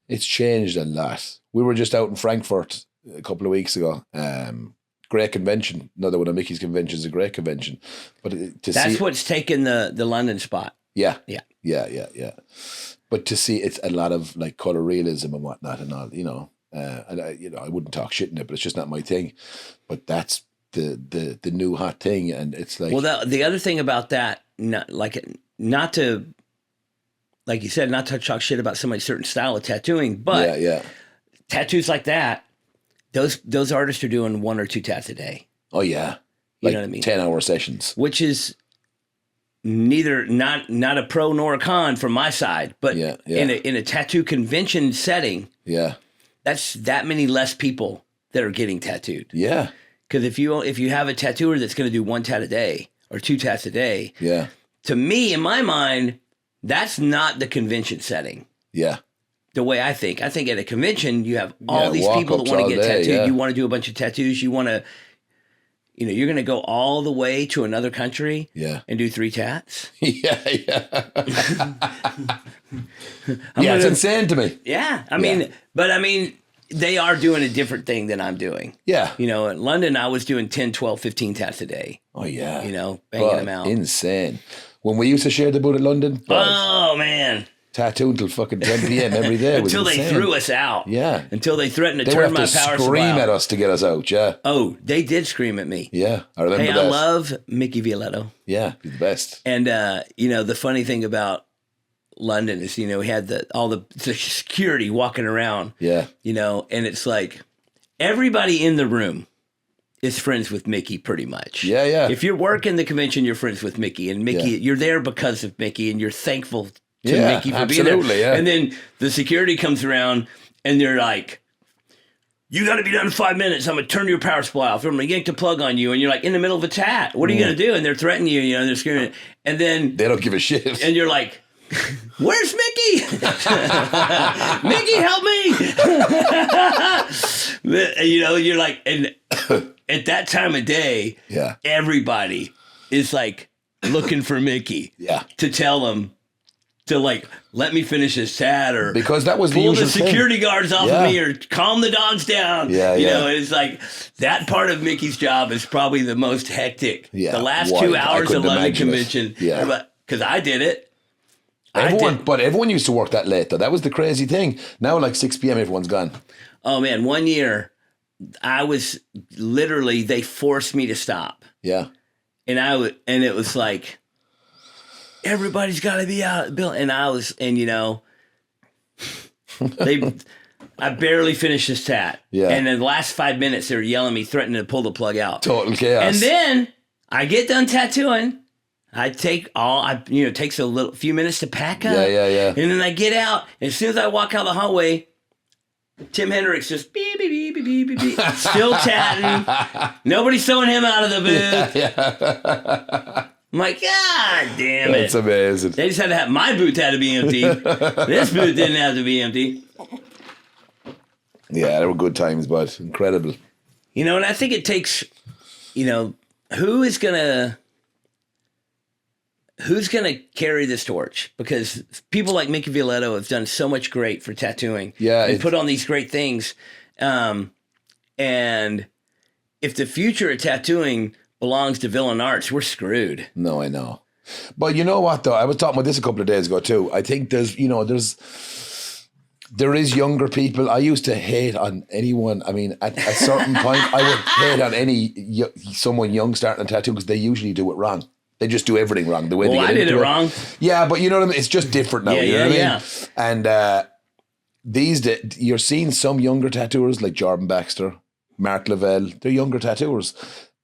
it's changed a lot. We were just out in Frankfurt a couple of weeks ago. Great convention. Another one of Mickey's conventions, a great convention. But that's what's taken the London spot. Yeah. But to see it's a lot of like color realism and whatnot and all, And I wouldn't talk shit in it, but it's just not my thing. But that's the new hot thing, and it's like, well, the other thing about that, not to, like you said, not to talk shit about somebody's certain style of tattooing, but tattoos like that, those artists are doing 1 or 2 tats a day. Oh yeah, you know what I mean? 10-hour sessions, which is not a pro nor a con from my side, but in a tattoo convention setting, that's that many less people that are getting tattooed. Yeah. Because if you have a tattooer that's going to do 1 tat a day or 2 tats a day, to me, in my mind, that's not the convention setting. Yeah. The way I think at a convention, you have all these people that want to get tattooed. Yeah. You want to do a bunch of tattoos. You want to, you're going to go all the way to another country and do 3 tats. It's insane to me. Yeah. I mean, they are doing a different thing than I'm doing. Yeah. In London, I was doing 10, 12, 15 tats a day. Oh, yeah. Banging them out. Insane. When we used to share the boot in London. Oh, man. Tattoo until fucking 10 p.m. every day. Until they threw us out. Yeah. Until they threatened to turn my power supply off. They scream at us to get us out, yeah. Oh, they did scream at me. Yeah, I remember that. I love Mickey Violetto. Yeah, he's the best. And, the funny thing about London is, we had all the security walking around. Yeah. And it's like everybody in the room is friends with Mickey pretty much. Yeah, yeah. If you're working the convention, you're friends with Mickey. And Mickey, you're there because of Mickey and you're thankful to Mickey for being there. Yeah. And then the security comes around and they're like, you got to be done in 5 minutes. I'm going to turn your power supply off. I'm going to yank the plug on you. And you're like in the middle of a tat. What are you going to do? And they're threatening you, and they're screaming. And then they don't give a shit. And you're like, where's Mickey? Mickey, help me. You're like, and at that time of day, everybody is like looking for Mickey to tell them to let me finish this tat, or because that was pull the security guards off of me, or calm the dogs down. It's like that part of Mickey's job is probably the most hectic. The last 2 hours of London convention. Because I did it. Everyone used to work that late though. That was the crazy thing. Now 6 p.m. everyone's gone. Oh man, one year I was literally, they forced me to stop. Yeah. And it was like, everybody's got to be out, Bill. And I barely finished this tat. Yeah. And in the last 5 minutes, they were yelling at me, threatening to pull the plug out. Total chaos. And then I get done tattooing. It takes a few minutes to pack up. Yeah. And then I get out. And as soon as I walk out the hallway, Tim Hendricks just beep, beep, beep, beep, beep, beep, beep, still tatting. Nobody's throwing him out of the booth. Yeah. I'm like, God damn it. That's amazing. They just had to have, my booth had to be empty. This booth didn't have to be empty. Yeah, they were good times, but incredible. And I think it takes, who's gonna carry this torch? Because people like Mickey Violetto have done so much great for tattooing. Yeah. And put on these great things. And if the future of tattooing belongs to Villain Arts, we're screwed. No, I know. But you know what, though? I was talking about this a couple of days ago, too. I think there is younger people. I used to hate on anyone. I mean, at a certain point, I would hate on someone young starting a tattoo because they usually do it wrong. They just do everything wrong. The way they get I did it wrong. Yeah, but you know what I mean? It's just different now. You know what I mean? And these days, you're seeing some younger tattooers like Jordan Baxter, Mark Lavelle. They're younger tattooers.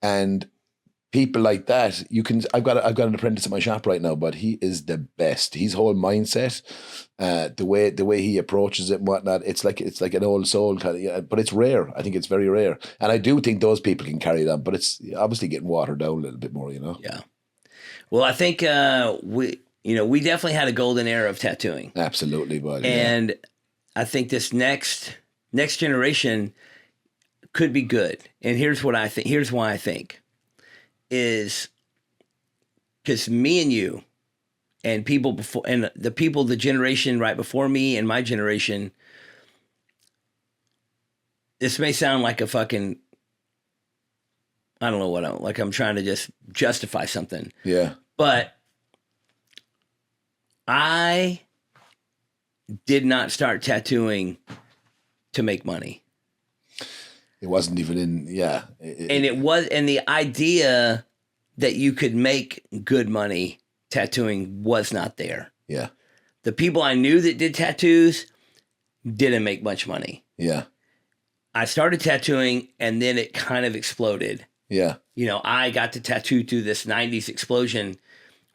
And people like that, I've got an apprentice at my shop right now, but he is the best. His whole mindset, the way he approaches it and whatnot, it's like an old soul kind of, but it's rare. I think it's very rare, and I do think those people can carry it on, but it's obviously getting watered down a little bit more, Yeah. Well, I think we definitely had a golden era of tattooing. Absolutely, buddy. And I think this next generation could be good. And here's what I think. Here's why I think. Is because me and you and people before, and the generation right before me and my generation, this may sound like a fucking, I don't know what I'm trying to just justify something. Yeah. But I did not start tattooing to make money. It wasn't even in, And the idea that you could make good money tattooing was not there. Yeah. The people I knew that did tattoos didn't make much money. Yeah. I started tattooing and then it kind of exploded. Yeah. You know, I got to tattoo through this 90s explosion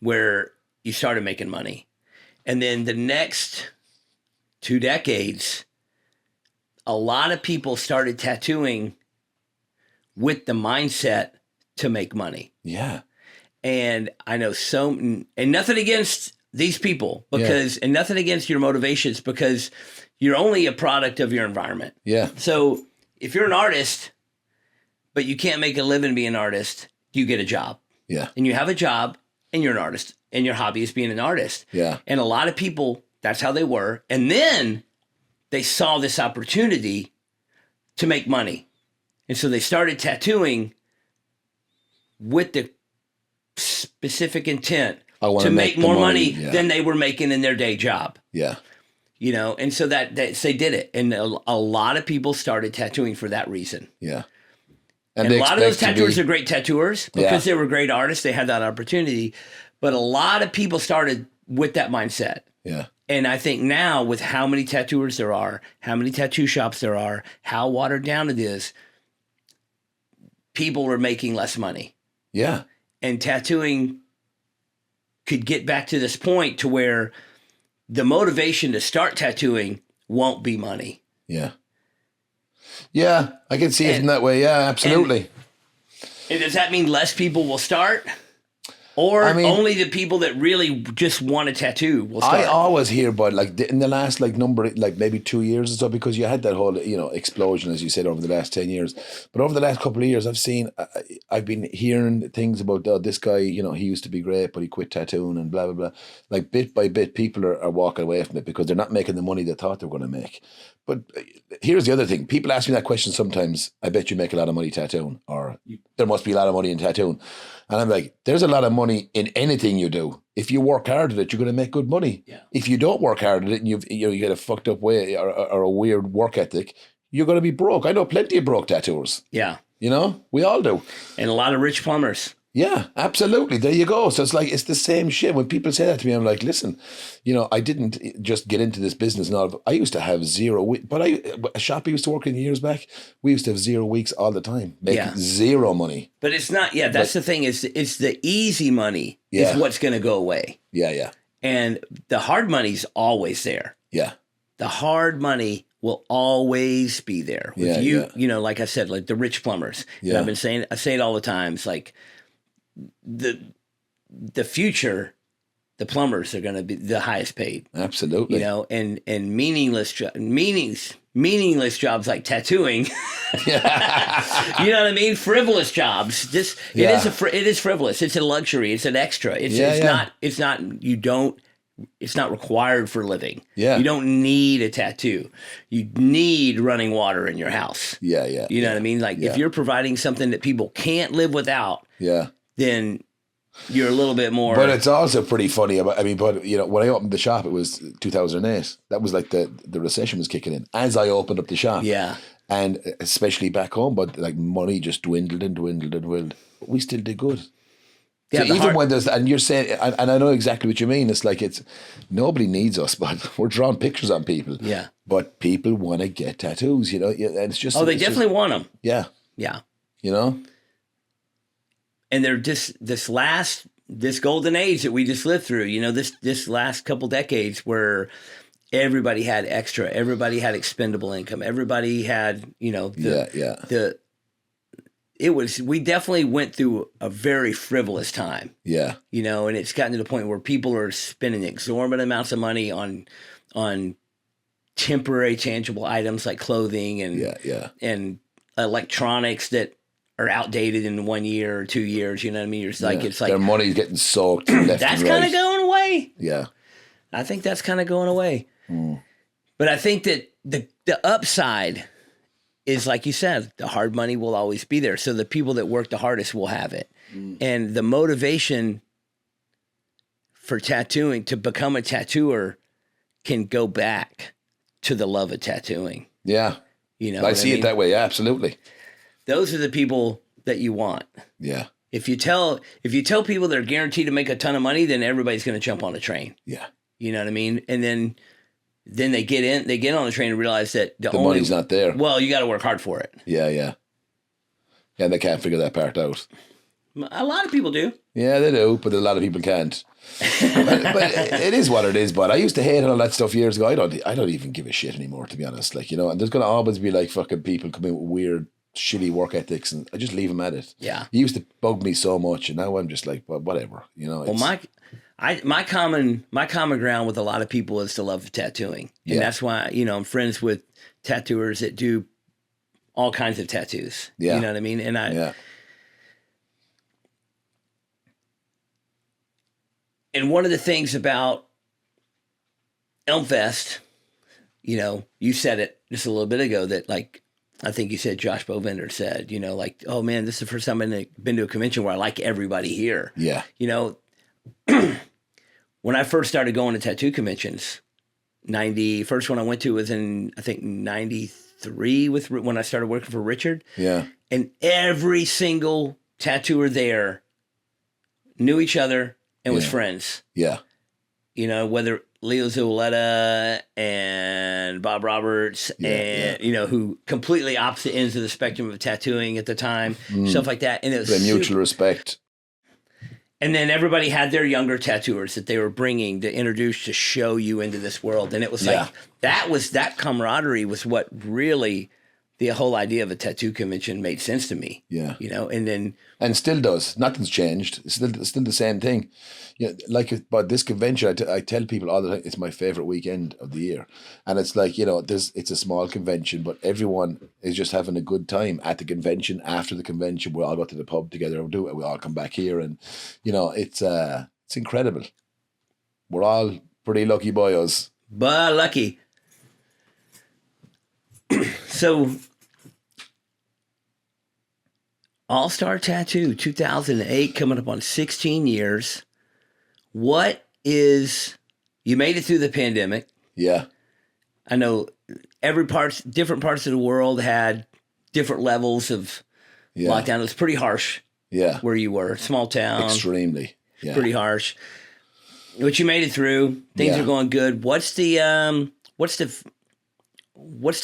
where you started making money. And then the next 2 decades, a lot of people started tattooing with the mindset to make money. Yeah. And I know and nothing against these people and nothing against your motivations, because you're only a product of your environment. Yeah. So if you're an artist, but you can't make a living being an artist, you get a job. Yeah. And you have a job and you're an artist and your hobby is being an artist. Yeah. And a lot of people, that's how they were. And then they saw this opportunity to make money. And so they started tattooing with the specific intent to make more money than they were making in their day job. Yeah. You know, and so that they did it. And a lot of people started tattooing for that reason. Yeah. And a lot of those tattooers are great tattooers because they were great artists. They had that opportunity. But a lot of people started with that mindset. Yeah. And I think now with how many tattooers there are, how many tattoo shops there are, how watered down it is, people are making less money. Yeah. And tattooing could get back to this point to where the motivation to start tattooing won't be money. Yeah. Yeah, I can see it in that way. Yeah, absolutely. And does that mean less people will start? Or only the people that really just want a tattoo will start? I always hear about, like, in the last, like, maybe 2 years or so, because you had that whole, you know, explosion, as you said, over the last 10 years. But over the last couple of years, I've been hearing things about, this guy, you know, he used to be great, but he quit tattooing and blah, blah, blah. Like, bit by bit, people are walking away from it because they're not making the money they thought they were going to make. But here's the other thing. People ask me that question sometimes. I bet you make a lot of money tattooing, or there must be a lot of money in tattooing. And I'm like, there's a lot of money in anything you do. If you work hard at it, you're going to make good money. Yeah. If you don't work hard at it and you get a fucked up way or a weird work ethic, you're going to be broke. I know plenty of broke tattooers. Yeah. You know, we all do. And a lot of rich plumbers. Yeah, absolutely. There you go. So it's the same shit. When people say that to me, I'm like, listen, you know, I didn't just get into this business and all. I used to have 0 weeks, but a shop I used to work in years back, we used to have 0 weeks all the time, making zero money. But it's not, that's the thing, is it's the easy money is what's going to go away. Yeah, yeah. And the hard money's always there. Yeah. The hard money will always be there. With you know, like I said, like the rich plumbers. Yeah. And I say it all the time. It's like, the future, the plumbers are going to be the highest paid. Absolutely. You know, and meaningless jobs like tattooing. You know what I mean? Frivolous jobs. It is frivolous. It's a luxury. It's an extra. It's not required for living. Yeah. You don't need a tattoo. You need running water in your house. Yeah, yeah. You know what I mean? Like if you're providing something that people can't live without. Yeah. Then you're a little bit more. But it's also pretty funny. But you know, when I opened the shop, it was 2008. That was like the recession was kicking in as I opened up the shop. Yeah. And especially back home, but like money just dwindled and dwindled and dwindled. But we still did good. Yeah, so even when there's, and you're saying, and I know exactly what you mean. It's like nobody needs us, but we're drawing pictures on people. Yeah. But people want to get tattoos, you know. And it's just they definitely want them. Yeah. Yeah. You know. And they're just this golden age that we just lived through, you know, this last couple decades where everybody had extra, everybody had expendable income, everybody had, you know, we definitely went through a very frivolous time. Yeah. You know, and it's gotten to the point where people are spending exorbitant amounts of money on temporary tangible items like clothing and electronics that are outdated in 1 year or 2 years, you know what I mean? It's like their money's getting soaked left that's and right. Kind of going away. Yeah. I think that's kind of going away. But I think that the upside is, like you said, the hard money will always be there. So the people that work the hardest will have it. And the motivation for tattooing, to become a tattooer, can go back to the love of tattooing. Yeah. You know, I see it that way. Yeah, absolutely. Those are the people that you want. Yeah. If you tell people they're guaranteed to make a ton of money, then everybody's going to jump on the train. Yeah. You know what I mean? And then they get on the train and realize that the money's not there. Well, you got to work hard for it. Yeah, yeah. Yeah, and they can't figure that part out. A lot of people do. Yeah, they do, but a lot of people can't. but it is what it is. But I used to hate all that stuff years ago. I don't even give a shit anymore, to be honest. Like, you know, and there's going to always be like fucking people coming with weird, shitty work ethics, and I just leave them at it. Yeah. It used to bug me so much, and now I'm just like, well, whatever. You know. Well, my common ground with a lot of people is the love of tattooing, and that's why, you know, I'm friends with tattooers that do all kinds of tattoos. Yeah. You know what I mean? And And one of the things about Elmfest, you know, you said it just a little bit ago that, like, I think you said Josh Bovender said, you know, like, oh man, this is the first time I've been to a convention where I like everybody here. Yeah. You know, when I first started going to tattoo conventions, first one I went to was in, I think, 93 when I started working for Richard. Yeah. And every single tattooer there knew each other and was friends. Yeah. You know, whether Leo Zuleta and Bob Roberts you know, who completely opposite ends of the spectrum of tattooing at the time, stuff like that. And it was the mutual respect. And then everybody had their younger tattooers that they were bringing to introduce, to show you into this world. And it was like, that camaraderie was what really, the whole idea of a tattoo convention made sense to me. Yeah. You know, and still does. Nothing's changed. It's still the same thing. You know, like about this convention, I tell people all the time, it's my favorite weekend of the year. And it's like, you know, it's a small convention, but everyone is just having a good time at the convention. After the convention, we all go to the pub together and we all come back here. And, you know, it's incredible. We're all pretty lucky boyos. But lucky. So, All-Star Tattoo 2008, coming up on 16 years. You made it through the pandemic. Yeah. I know different parts of the world had different levels of lockdown. It was pretty harsh. Yeah. Where you were, small town. Extremely. Yeah. Pretty harsh. But you made it through. Things are going good. What's the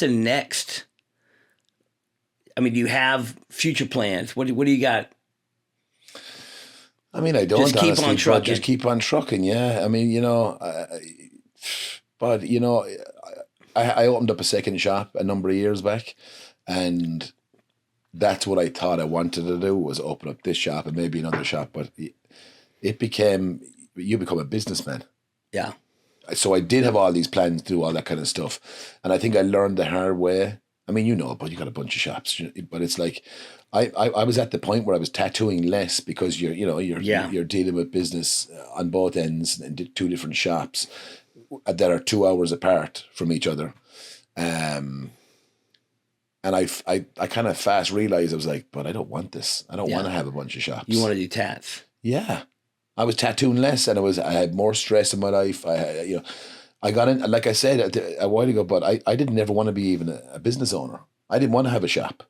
next? I mean, do you have future plans? What do you got? I mean, I don't. Just keep on trucking. Just keep on trucking. Yeah. I mean, you know, but you know, I opened up a second shop a number of years back, and that's what I thought I wanted to do, was open up this shop and maybe another shop. But you become a businessman. Yeah. So I did have all these plans to do all that kind of stuff, and I think I learned the hard way. I mean, you know, but you got a bunch of shops, but it's like, I was at the point where I was tattooing less because you're dealing with business on both ends and two different shops that are 2 hours apart from each other. And I kind of fast realized, I was like, but I don't want this. I don't want to have a bunch of shops. You want to do tats. Yeah. I was tattooing less, and I had more stress in my life. I got in, like I said a while ago, but I didn't ever want to be even a business owner. I didn't want to have a shop.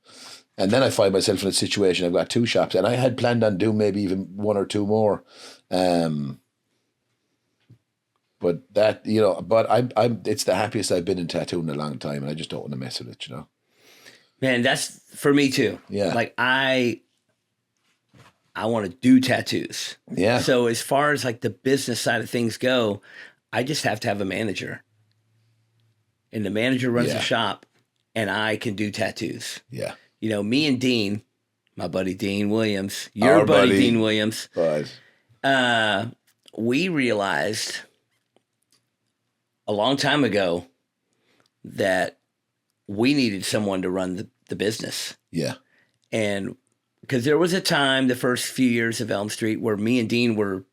And then I find myself in a situation, I've got two shops, and I had planned on doing maybe even one or two more. But that, you know, but it's the happiest I've been in tattooing in a long time, and I just don't want to mess with it, you know. Man, that's for me too. Yeah. Like I want to do tattoos. Yeah. So as far as like the business side of things go, I just have to have a manager. And the manager runs the shop, and I can do tattoos. Yeah. You know, me and Dean, my buddy Dean Williams, your buddy Dean Williams, we realized a long time ago that we needed someone to run the business. Yeah. And because there was a time, the first few years of Elm Street, where me and Dean were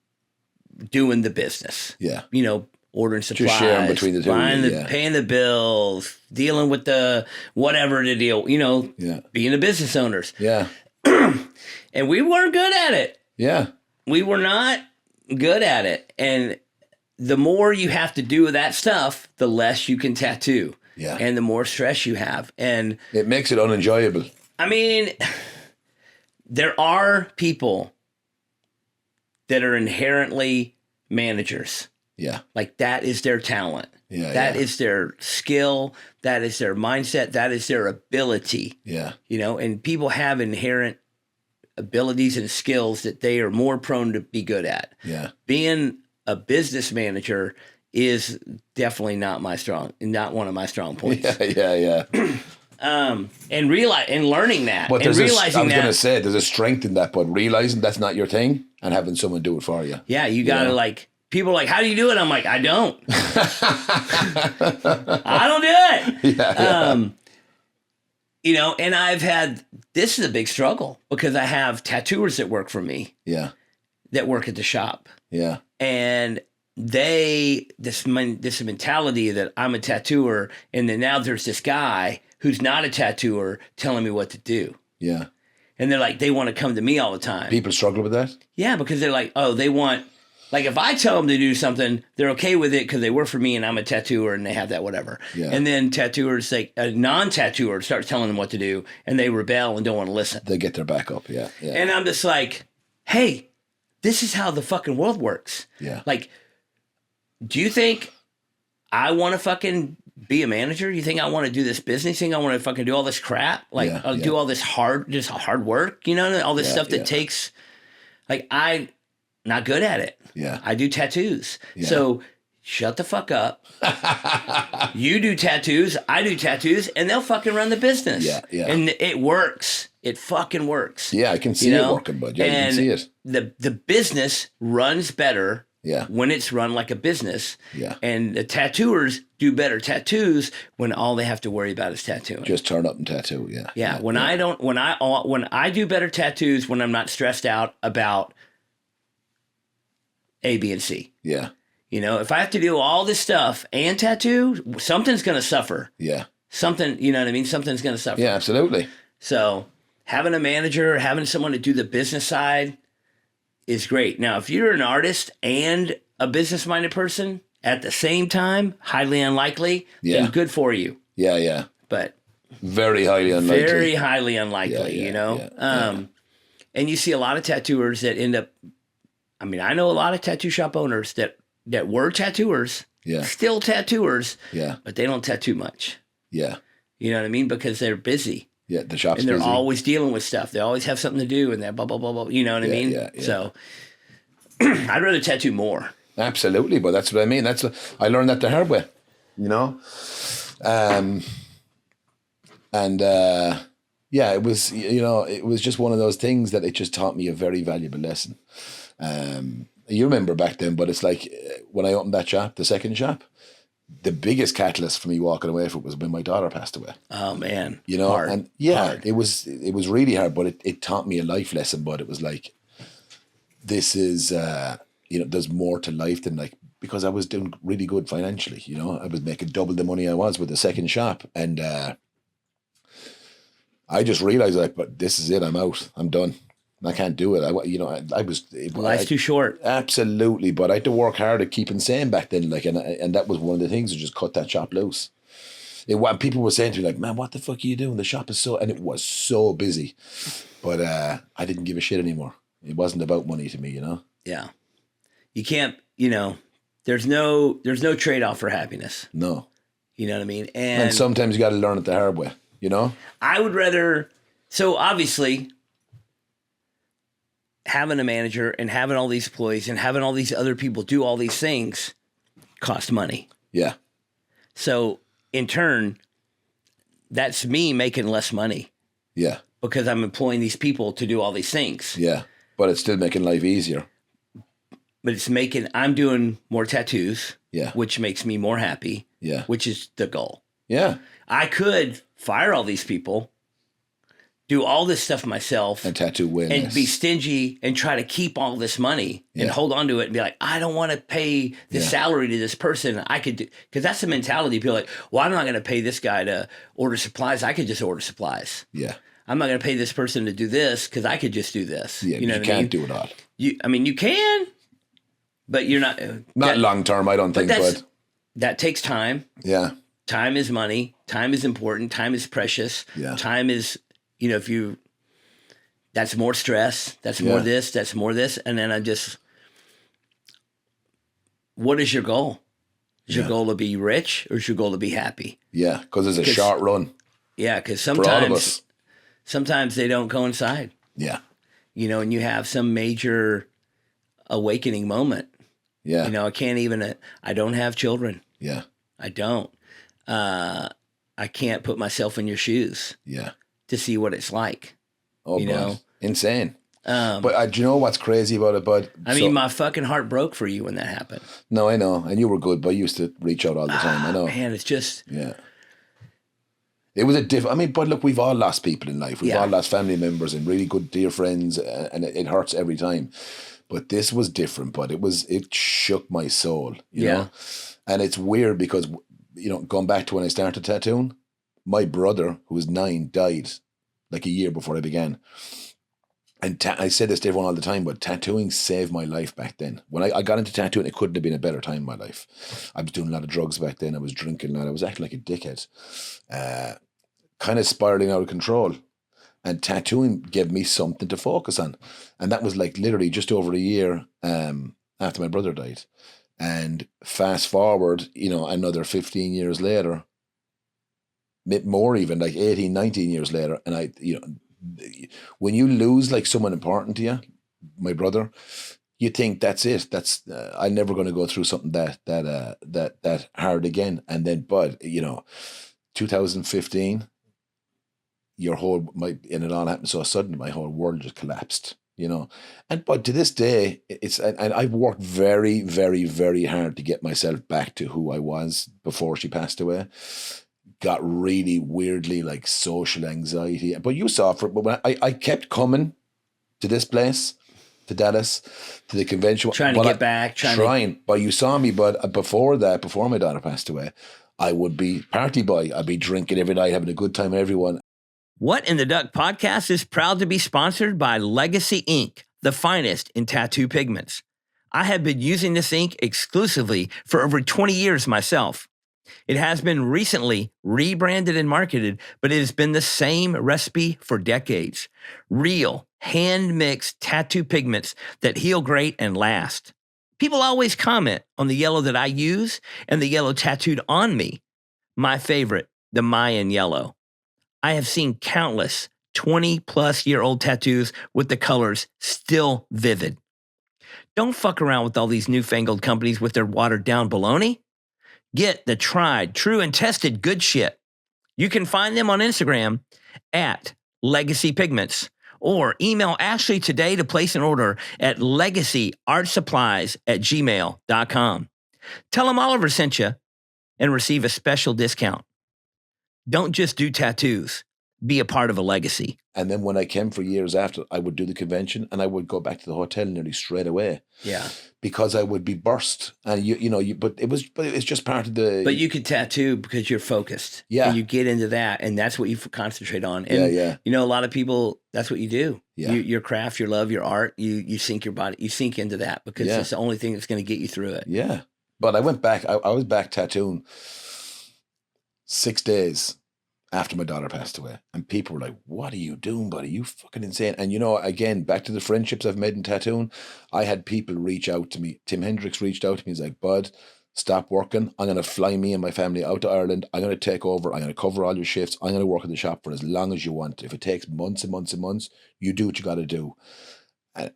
doing the business. Yeah. You know, ordering supplies, just sharing between the two, paying the bills, dealing with the whatever the deal, you know, being the business owners. Yeah. And we weren't good at it. Yeah. We were not good at it. And the more you have to do with that stuff, the less you can tattoo. Yeah. And the more stress you have. And it makes it unenjoyable. I mean, there are people that are inherently managers. Yeah. Like that is their talent. Yeah. That is their skill. That is their mindset. That is their ability. Yeah. You know, and people have inherent abilities and skills that they are more prone to be good at. Yeah. Being a business manager is definitely not one of my strong points. Yeah. And learning that, But and realizing I was going to say there's a strength in that, but realizing that's not your thing and having someone do it for you. Yeah, you got to like. People are like, how do you do it? I'm like, I don't. I don't do it. Yeah. You know, and this is a big struggle because I have tattooers that work for me. Yeah. That work at the shop. Yeah. And this mentality that I'm a tattooer, and then now there's this guy who's not a tattooer telling me what to do. Yeah. And they're like, they want to come to me all the time. People struggle with that? Yeah, because they're like, oh, they want... Like if I tell them to do something, they're okay with it because they work for me and I'm a tattooer and they have that whatever. Yeah. And then tattooers, like a non-tattooer, starts telling them what to do and they rebel and don't want to listen. They get their back up, yeah. And I'm just like, hey, this is how the fucking world works. Yeah. Like, do you think I want to fucking be a manager? You think I want to do this business thing? I want to fucking do all this crap? Like, do all this hard work, you know, all this stuff that takes, like, I'm not good at it. Yeah. I do tattoos. Yeah. So shut the fuck up. You do tattoos, I do tattoos, and they'll fucking run the business. Yeah. And it works. It fucking works. Yeah, I can see it working, but you can see it. The business runs better when it's run like a business. Yeah. And the tattooers do better tattoos when all they have to worry about is tattooing. Just turn up and tattoo, yeah. Yeah. When I do better tattoos when I'm not stressed out about A, B, and C. Yeah. You know, if I have to do all this stuff and tattoo, something's going to suffer. Yeah. Something, you know what I mean? Something's going to suffer. Yeah, absolutely. So having a manager, having someone to do the business side is great. Now, if you're an artist and a business-minded person at the same time, highly unlikely, then good for you. Yeah. But very highly unlikely. Very highly unlikely, you know? And you see a lot of tattooers that end up, I mean, I know a lot of tattoo shop owners that were tattooers, still tattooers, but they don't tattoo much. Yeah. You know what I mean? Because they're busy. Yeah, the shop's and they're busy. always dealing with stuff. They always have something to do, and they're blah, blah, blah, blah. You know what I mean? Yeah. So I'd rather tattoo more. Absolutely, but that's what I mean. I learned that the hard way, you know? It was, you know, it was just one of those things that it just taught me a very valuable lesson. You remember back then, but it's like when I opened that shop, the second shop, the biggest catalyst for me walking away from it was when my daughter passed away. Oh man, you know, hard. and hard. it was really hard, but it taught me a life lesson. But it was like, this is you know, there's more to life than like, because I was doing really good financially. You know, I was making double the money I was with the second shop, and I just realized like, but this is it. I'm out. I'm done. I can't do it. Life's too short. Absolutely, but I had to work hard at keeping sane back then. Like, and that was one of the things to just cut that shop loose. People were saying to me like, "Man, what the fuck are you doing? The shop is so," and it was so busy, but I didn't give a shit anymore. It wasn't about money to me, you know. Yeah, you can't. You know, there's no trade off for happiness. No, you know what I mean. And sometimes you got to learn it the hard way. You know. I would rather. So obviously, having a manager and having all these employees and having all these other people do all these things cost money. Yeah. So in turn, that's me making less money. Yeah. Because I'm employing these people to do all these things. Yeah. But it's still making life easier. But I'm doing more tattoos. Yeah. Which makes me more happy. Yeah. Which is the goal. Yeah. I could fire all these people, do all this stuff myself, and tattoo win, and be stingy and try to keep all this money and hold on to it and be like, I don't want to pay this salary to this person. I could do, because that's the mentality. People are like, well, I'm not going to pay this guy to order supplies. I could just order supplies. Yeah. I'm not going to pay this person to do this because I could just do this. Yeah, you know you what I mean? can't do it all. You can, but you're not. Not long term, I don't think. But that takes time. Yeah. Time is money. Time is important. Time is precious. Yeah. Time is, that's more stress. That's more this. That's more this. And then what is your goal? Is your goal to be rich or is your goal to be happy? Yeah, because it's a short run. Yeah, because for all of us. Sometimes they don't coincide. Yeah. And you have some major awakening moment. Yeah. I don't have children. Yeah. I don't. I can't put myself in your shoes. Yeah. To see what it's like. Oh, bud. Insane. But do you know what's crazy about it, bud? I mean, my fucking heart broke for you when that happened. No, I know. And you were good, but I used to reach out all the time. I know. Man, it's just... Yeah. It was but look, we've all lost people in life. We've all lost family members and really good dear friends, and it hurts every time. But this was different, but it shook my soul, you know? And it's weird because, going back to when I started tattooing, my brother, who was 9, died like a year before I began. And I say this to everyone all the time, but tattooing saved my life back then. When I got into tattooing, it couldn't have been a better time in my life. I was doing a lot of drugs back then. I was drinking a lot. I was acting like a dickhead. Kind of spiraling out of control. And tattooing gave me something to focus on. And that was like literally just over a year after my brother died. And fast forward, another 15 years later, more even, like 18, 19 years later, and when you lose like someone important to you, my brother, you think that's it. That's I'm never going to go through something that hard again. And then, but 2015, and it all happened so sudden. My whole world just collapsed. But to this day, and I've worked very, very, very hard to get myself back to who I was before she passed away. Got really weirdly like social anxiety, but you saw but when I kept coming to this place, to Dallas, to the convention, trying to get back, but you saw me. But before my daughter passed away, I would be party boy. I'd be drinking every night, having a good time with everyone. What in the Duck podcast is proud to be sponsored by Legacy Ink, the finest in tattoo pigments. I have been using this ink exclusively for over 20 years myself. It has been recently rebranded and marketed, but it has been the same recipe for decades. Real, hand-mixed tattoo pigments that heal great and last. People always comment on the yellow that I use and the yellow tattooed on me. My favorite, the Mayan yellow. I have seen countless 20-plus-year-old tattoos with the colors still vivid. Don't fuck around with all these newfangled companies with their watered-down baloney. Get the tried, true, and tested good shit. You can find them on Instagram at Legacy Pigments or email Ashley today to place an order at legacyartsupplies@gmail.com. Tell them Oliver sent you and receive a special discount. Don't just do tattoos. Be a part of a legacy. And then when I came for years after, I would do the convention and I would go back to the hotel nearly straight away. Yeah. Because I would be burst. And but it's just part of the... But you could tattoo because you're focused. Yeah. And you get into that and that's what you concentrate on. And a lot of people, that's what you do. Yeah. Your craft, your love, your art, you sink your body, you sink into that because it's the only thing that's going to get you through it. Yeah. But I went back, I was back tattooing 6 days after my daughter passed away. And people were like, what are you doing, buddy? You fucking insane. And again, back to the friendships I've made in tattooing, I had people reach out to me. Tim Hendricks reached out to me. He's like, bud, stop working. I'm going to fly me and my family out to Ireland. I'm going to take over. I'm going to cover all your shifts. I'm going to work in the shop for as long as you want. If it takes months and months and months, you do what you got to do. And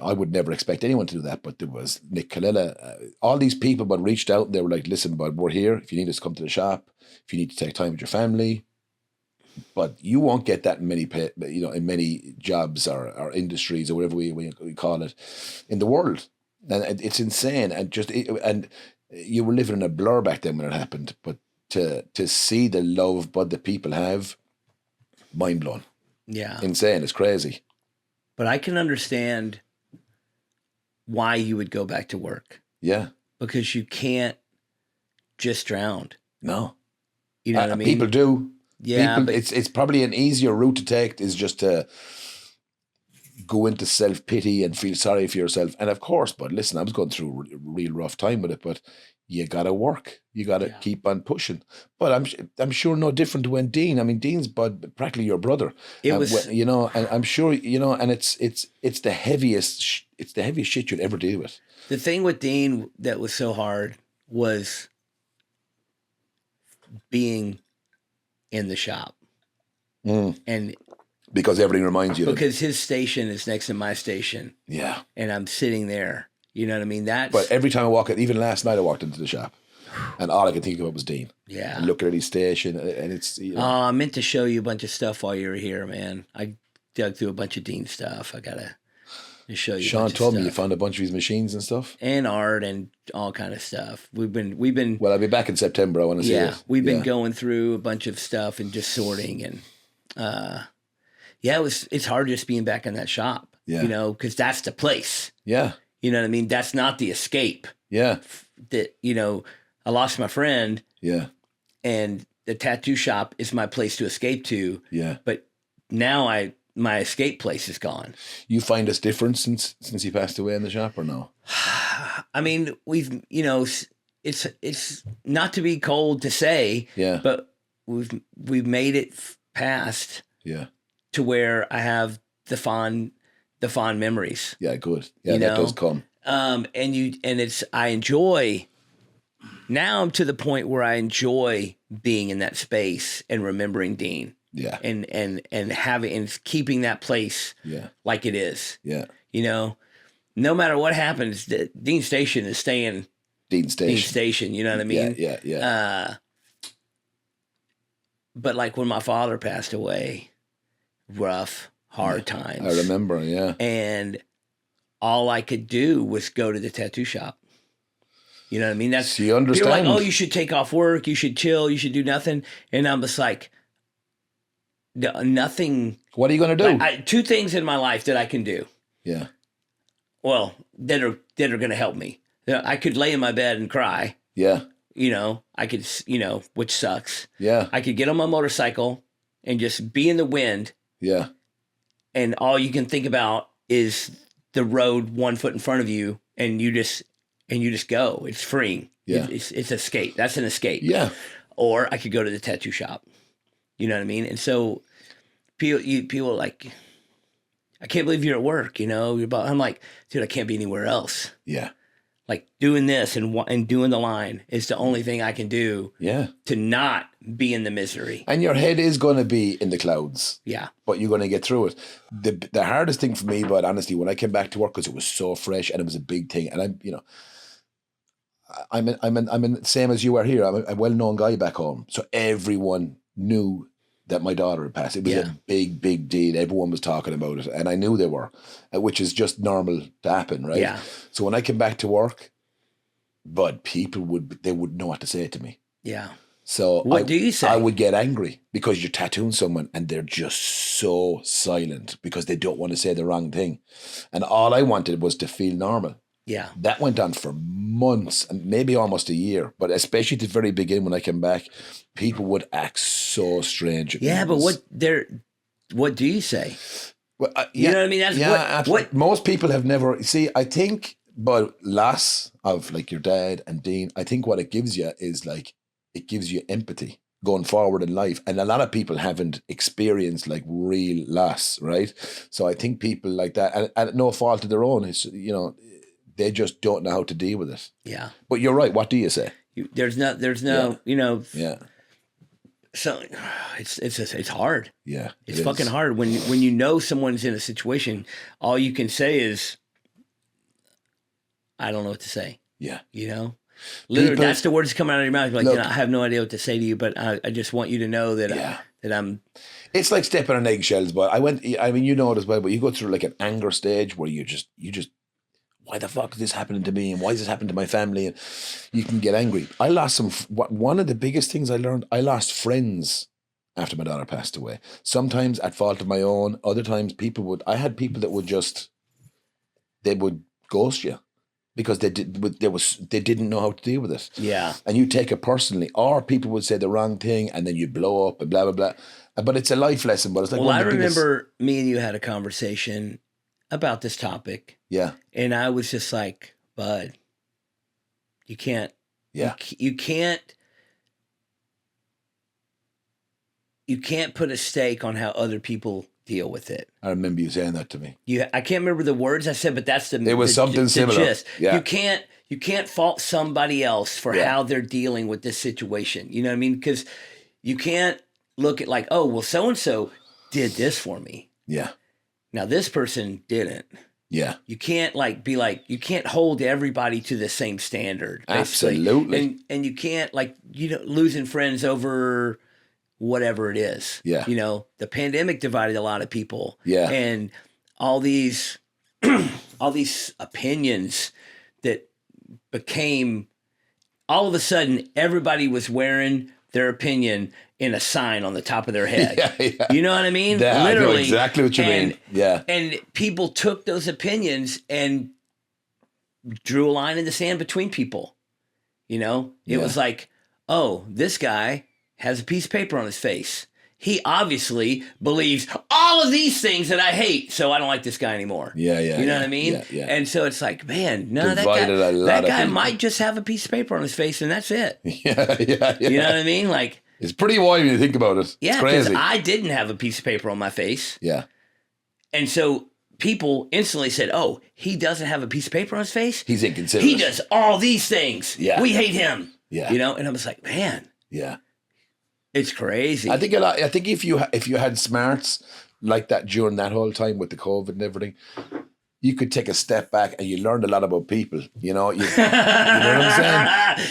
I would never expect anyone to do that, but there was Nick Kalila, all these people, but reached out and they were like, listen, bud, we're here. If you need us, come to the shop. If you need to take time with your family. But you won't get that in many, in many jobs or industries or whatever we call it in the world. And it's insane. And you were living in a blur back then when it happened. But to see the love Bud that people have, mind blown. Yeah. Insane. It's crazy. But I can understand why you would go back to work. Yeah. Because you can't just drown. No. You know what I mean? People do. Yeah. People, it's probably an easier route to take is just to go into self-pity and feel sorry for yourself. And of course, but listen, I was going through a real rough time with it, but you got to work. You got to keep on pushing. But I'm sure no different to when Dean. I mean, Dean's practically your brother. It was, you know, and I'm sure, you know, and it's the heaviest. It's the heaviest shit you'd ever deal with. the thing with Dean that was so hard was being in the shop. And because everything reminds you. Because his station is next to my station. Yeah. And I'm sitting there. You know what I mean? But every time I walk in, even last night I walked into the shop, and all I could think about was Dean. Yeah. And looking at his station, and it's, you know. I meant to show you a bunch of stuff while you were here, man. I dug through a bunch of Dean stuff. I gotta show you. Sean told me you found a bunch of his machines and stuff, and art and all kind of stuff. We've been. Well, I'll be back in September. I want to see it. Yeah, we've been going through a bunch of stuff and just sorting, and it's hard just being back in that shop. Yeah. You know, because that's the place. Yeah. You know what I mean? That's not the escape. Yeah. That, you know, I lost my friend. Yeah. And the tattoo shop is my place to escape to. Yeah. But now my escape place is gone. You find us different since he passed away in the shop, or no? I mean, we've, you know, it's not to be cold to say, but we've made it past to where I have the fond memories. Yeah, good. Yeah, that does come. I enjoy. Now I'm to the point where I enjoy being in that space and remembering Dean. Yeah. And having and keeping that place like it is. Yeah. You know, no matter what happens, Dean Station is staying Dean Station. You know what I mean? Yeah. But like when my father passed away, rough, hard times. I remember, And all I could do was go to the tattoo shop. You know what I mean? That's you understand. People are like, oh, you should take off work, you should chill, you should do nothing. And I'm just like, nothing. What are you going to do? Two things in my life that I can do. Yeah. Well, that are going to help me. I could lay in my bed and cry. Yeah. You know, I could, you know, which sucks. Yeah. I could get on my motorcycle and just be in the wind. Yeah. And all you can think about is the road 1 foot in front of you, and you just go. It's freeing. Yeah. It's escape. That's an escape. Yeah. Or I could go to the tattoo shop. You know what I mean? And so people are like, I can't believe you're at work, you know? I'm like, dude, I can't be anywhere else. Yeah. Like doing this and doing the line is the only thing I can do to not be in the misery. And your head is going to be in the clouds. Yeah. But you're going to get through it. The hardest thing for me, but honestly, when I came back to work, because it was so fresh and it was a big thing, and I'm same as you are here. I'm a well-known guy back home. So everyone knew that my daughter had passed. It was a big, big deal. Everyone was talking about it, and I knew they were, which is just normal to happen, right? Yeah. So when I came back to work, but people wouldn't know what to say to me. Yeah. So what do you say? I would get angry because you're tattooing someone and they're just so silent because they don't want to say the wrong thing. And all I wanted was to feel normal. Yeah. That went on for months and maybe almost a year. But especially at the very beginning when I came back, people would act so strange. Yeah, but what do you say? Well, you know what I mean? That's what most people have never. See, I think, but loss of like your dad and Dean, I think what it gives you is like, it gives you empathy going forward in life. And a lot of people haven't experienced like real loss, right? So I think people like that, and at no fault of their own, it's, you know, they just don't know how to deal with it. Yeah. But you're right. What do you say? There's no, you know. Yeah. So it's hard. Yeah. It's fucking hard when you know someone's in a situation. All you can say is, I don't know what to say. Yeah. You know, literally, that's the words coming out of your mouth. You're like, I have no idea what to say to you, but I just want you to know that that I'm. It's like stepping on eggshells. But I mean, you know it as well. But you go through like an anger stage where you just. Why the fuck is this happening to me? And why is this happening to my family? And you can get angry. I lost one of the biggest things I learned, I lost friends after my daughter passed away. Sometimes at fault of my own. Other times I had people that they would ghost you because they didn't know how to deal with it. Yeah. And you take it personally. Or people would say the wrong thing and then you blow up and blah, blah, blah. But it's a life lesson. But it's like, well, I remember me and you had a conversation about this topic. Yeah. And I was just like, bud, you can't Yeah. You can't put a stake on how other people deal with it. I remember you saying that to me. I can't remember the words I said, but that's the It was something similar. Gist. Yeah. You can't fault somebody else for how they're dealing with this situation. You know what I mean? Because you can't look at like, oh, well, so and so did this for me. Yeah. Now this person didn't. Yeah. You can't you can't hold everybody to the same standard. Basically. Absolutely. And you can't losing friends over whatever it is. Yeah. The pandemic divided a lot of people. Yeah. And all these opinions that became, all of a sudden everybody was wearing their opinion in a sign on the top of their head. Yeah. You know what I mean? Literally. I know exactly what you mean. Yeah. And people took those opinions and drew a line in the sand between people. It was like, oh, this guy has a piece of paper on his face. He obviously believes all of these things that I hate, so I don't like this guy anymore. Yeah. You know what I mean? Yeah. And so it's like, man, no, that guy might just have a piece of paper on his face and that's it. Yeah. You know what I mean? Like, it's pretty wild when you think about it. Yeah, it's crazy. because I didn't have a piece of paper on my face. Yeah. And so people instantly said, oh, he doesn't have a piece of paper on his face? He's inconsiderate. He does all these things. Yeah. We hate him. Yeah. And I was like, man. Yeah. It's crazy. I think if you had smarts like that during that whole time with the COVID and everything, you could take a step back and you learned a lot about people. You know what I'm saying?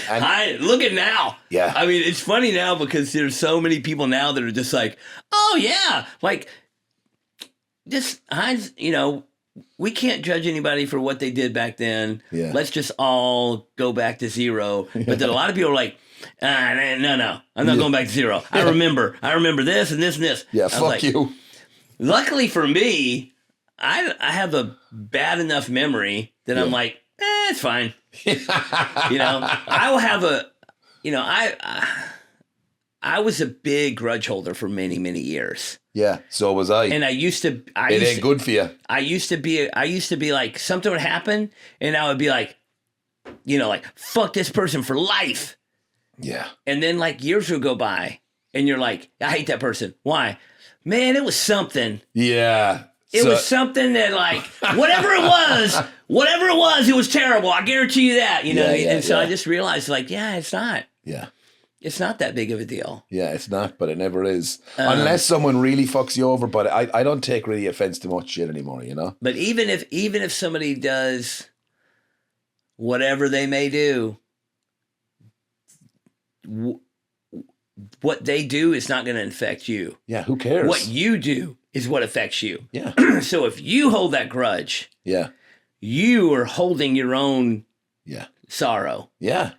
And look at now. Yeah. I mean, it's funny now because there's so many people now that are just like, oh yeah, like just we can't judge anybody for what they did back then. Yeah. Let's just all go back to zero. But then a lot of people are like, no, I'm not going back to zero. I remember this and this and this. Yeah, fuck you. Luckily for me, I have a bad enough memory that I'm like, it's fine. I will have I was a big grudge holder for many, many years. Yeah, so was I. And it ain't good for you. I used to be like, something would happen and I would be like, fuck this person for life. Yeah. And then years would go by and you're like, I hate that person. Why? Man, it was something. Yeah. It was something that whatever it was, it was terrible. I guarantee you that, what I mean? And so I just realized it's not. Yeah. It's not that big of a deal. Yeah, it's not, but it never is. Unless someone really fucks you over, but I don't take really offense to much shit anymore, But even if somebody does whatever they may do, what they do is not going to affect you. Yeah, who cares? What you do is what affects you. Yeah. So if you hold that grudge, yeah, you are holding your own sorrow. Yeah.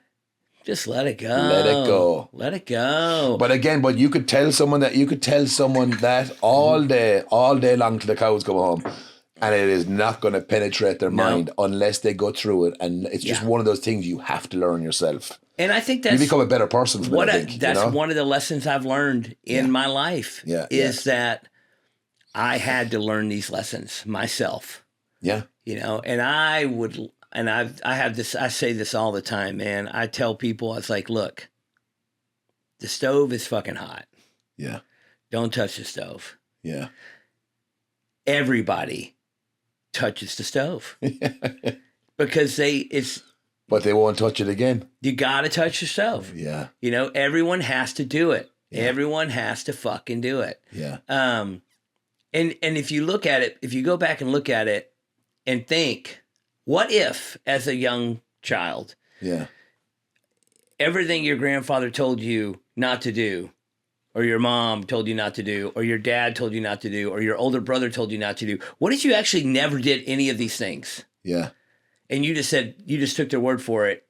Just let it go. Let it go. Let it go. But you could tell someone that all day long till the cows come home. And it is not going to penetrate their mind unless they go through it. And it's just one of those things you have to learn yourself. And I think that's... You become a better person from it, That's one of the lessons I've learned in my life is that I had to learn these lessons myself. Yeah. And I say this all the time, man. I tell people, I was like, look, the stove is fucking hot. Yeah. Don't touch the stove. Yeah. Everybody touches the stove because but they won't touch it again. You got to touch the stove. Yeah. Everyone has to do it. Yeah. Everyone has to fucking do it. Yeah. And if you look at it, if you go back and look at it and think, what if as a young child, everything your grandfather told you not to do, or your mom told you not to do, or your dad told you not to do, or your older brother told you not to do. What if you actually never did any of these things? Yeah. And you just took their word for it.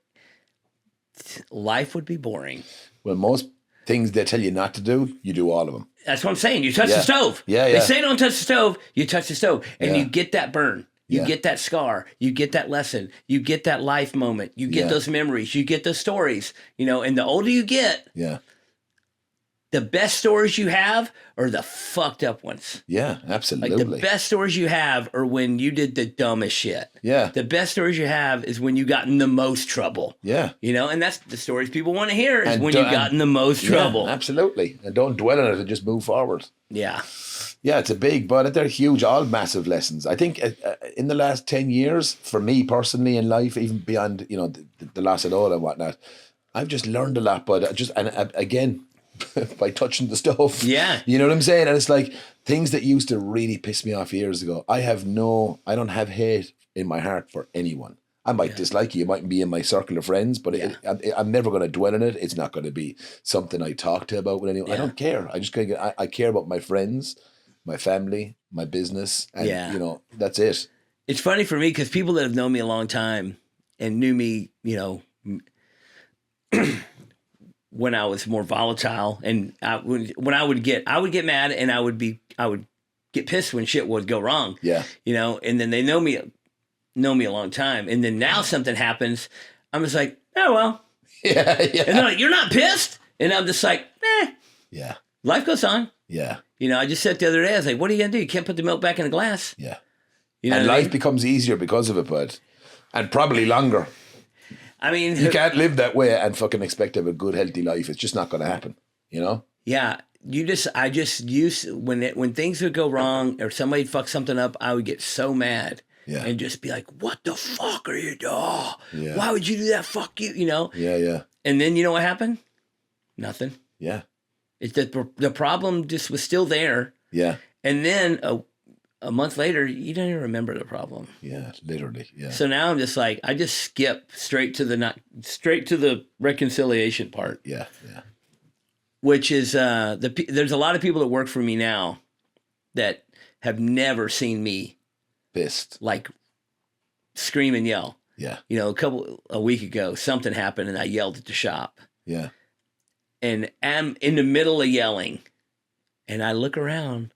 Life would be boring. Well, most things they tell you not to do, you do all of them. That's what I'm saying. You touch the stove. Yeah. They say don't touch the stove. You touch the stove. And you get that burn. You get that scar. You get that lesson. You get that life moment. You get those memories. You get those stories. And the older you get, the best stories you have are the fucked up ones. Yeah, Like absolutely. the best stories you have are when you did the dumbest shit. Yeah. The best stories you have is when you got in the most trouble. Yeah. You know, and that's the stories people want to hear is And when you got in the most trouble. Yeah, absolutely. And don't dwell on it and just move forward. Yeah. Yeah, it's a big, but they're huge, all massive lessons. I think in the last 10 years, for me personally in life, even beyond, you know, the loss of all and whatnot, I've just learned a lot, but again, by touching the stuff. Yeah. You know what I'm saying? And it's like things that used to really piss me off years ago. I don't have hate in my heart for anyone. I might dislike you. You mightn't be in my circle of friends, but I'm never going to dwell on it. It's not going to be something I talk to about with anyone. I don't care. I just I care about my friends, my family, my business, and you know, that's it. It's funny for me because people that have known me a long time and knew me, you know, when I was more volatile, and when I would get mad, and I would get pissed when shit would go wrong. Yeah, you know, and then they know me a long time, and then now something happens, I'm just like, oh well, yeah. And they're like, you're not pissed, and I'm just like, yeah, life goes on. Yeah, you know, I just said the other day, I was like, what are you gonna do? You can't put the milk back in the glass. Yeah, you know, and life becomes easier because of it, bud, and probably longer. I mean, you can't live that way and fucking expect to have a good, healthy life. It's just not going to happen, you know? Yeah. I just used, when things would go wrong or somebody fuck something up, I would get so mad and just be like, what the fuck are you doing? Why would you do that? Fuck you, you know? Yeah. And then you know what happened? Nothing. Yeah. It's that the problem just was still there. Yeah. And then a month later, you don't even remember the problem. Yeah, literally. Yeah. So now I'm just like, I just skip straight to the reconciliation part. Yeah. Which is there's a lot of people that work for me now that have never seen me pissed, like scream and yell. Yeah. You know, a week ago, something happened and I yelled at the shop. Yeah. And I'm in the middle of yelling, and I look around.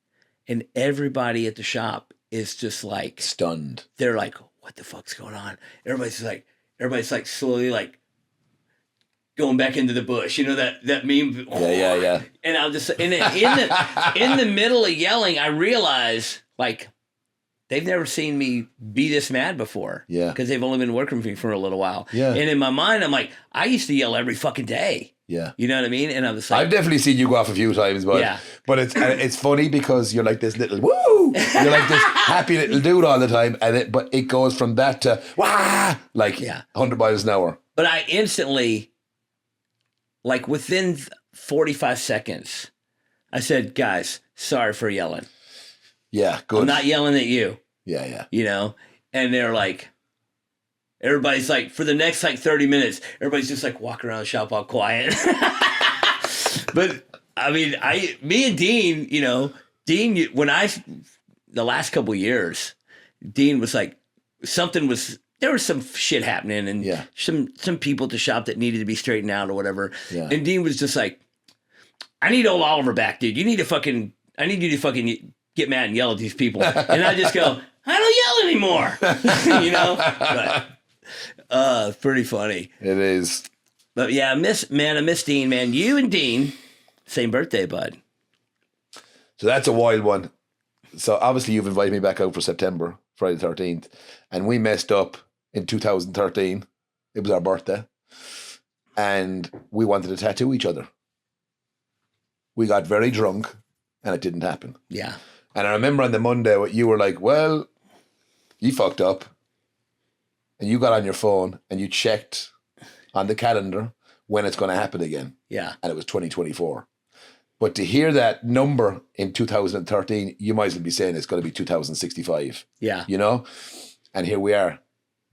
And everybody at the shop is just like stunned. They're like, what the fuck's going on? Everybody's like slowly like going back into the bush. You know that meme? Yeah. And I'll just in the middle of yelling, I realize like they've never seen me be this mad before. Yeah. Because they've only been working for me for a little while. Yeah. And in my mind, I'm like, I used to yell every fucking day. Yeah. You know what I mean? And I'm just like, I've definitely seen you go off a few times, but it's funny because you're like this little woo, you're like this happy little dude all the time, but it goes from that to wah, like 100 miles an hour. But I instantly, like within 45 seconds, I said, guys, sorry for yelling. Yeah, good. I'm not yelling at you. Yeah. You know? And they're like, everybody's like, for the next like 30 minutes, everybody's just like walking around the shop all quiet. But I mean, me and Dean, you know, the last couple of years, Dean was like, there was some shit happening and some people at the shop that needed to be straightened out or whatever. Yeah. And Dean was just like, I need old Oliver back, dude. I need you to fucking get mad and yell at these people. And I just go, I don't yell anymore. You know? But, pretty funny. It is. But yeah, I miss Dean, man. You and Dean, same birthday, bud. So that's a wild one. So obviously you've invited me back out for September, Friday the 13th. And we messed up in 2013. It was our birthday. And we wanted to tattoo each other. We got very drunk and it didn't happen. Yeah. And I remember on the Monday, you were like, well, you fucked up. And you got on your phone and you checked on the calendar when it's going to happen again. Yeah. And it was 2024. But to hear that number in 2013, you might as well be saying it's going to be 2065. Yeah. You know? And here we are.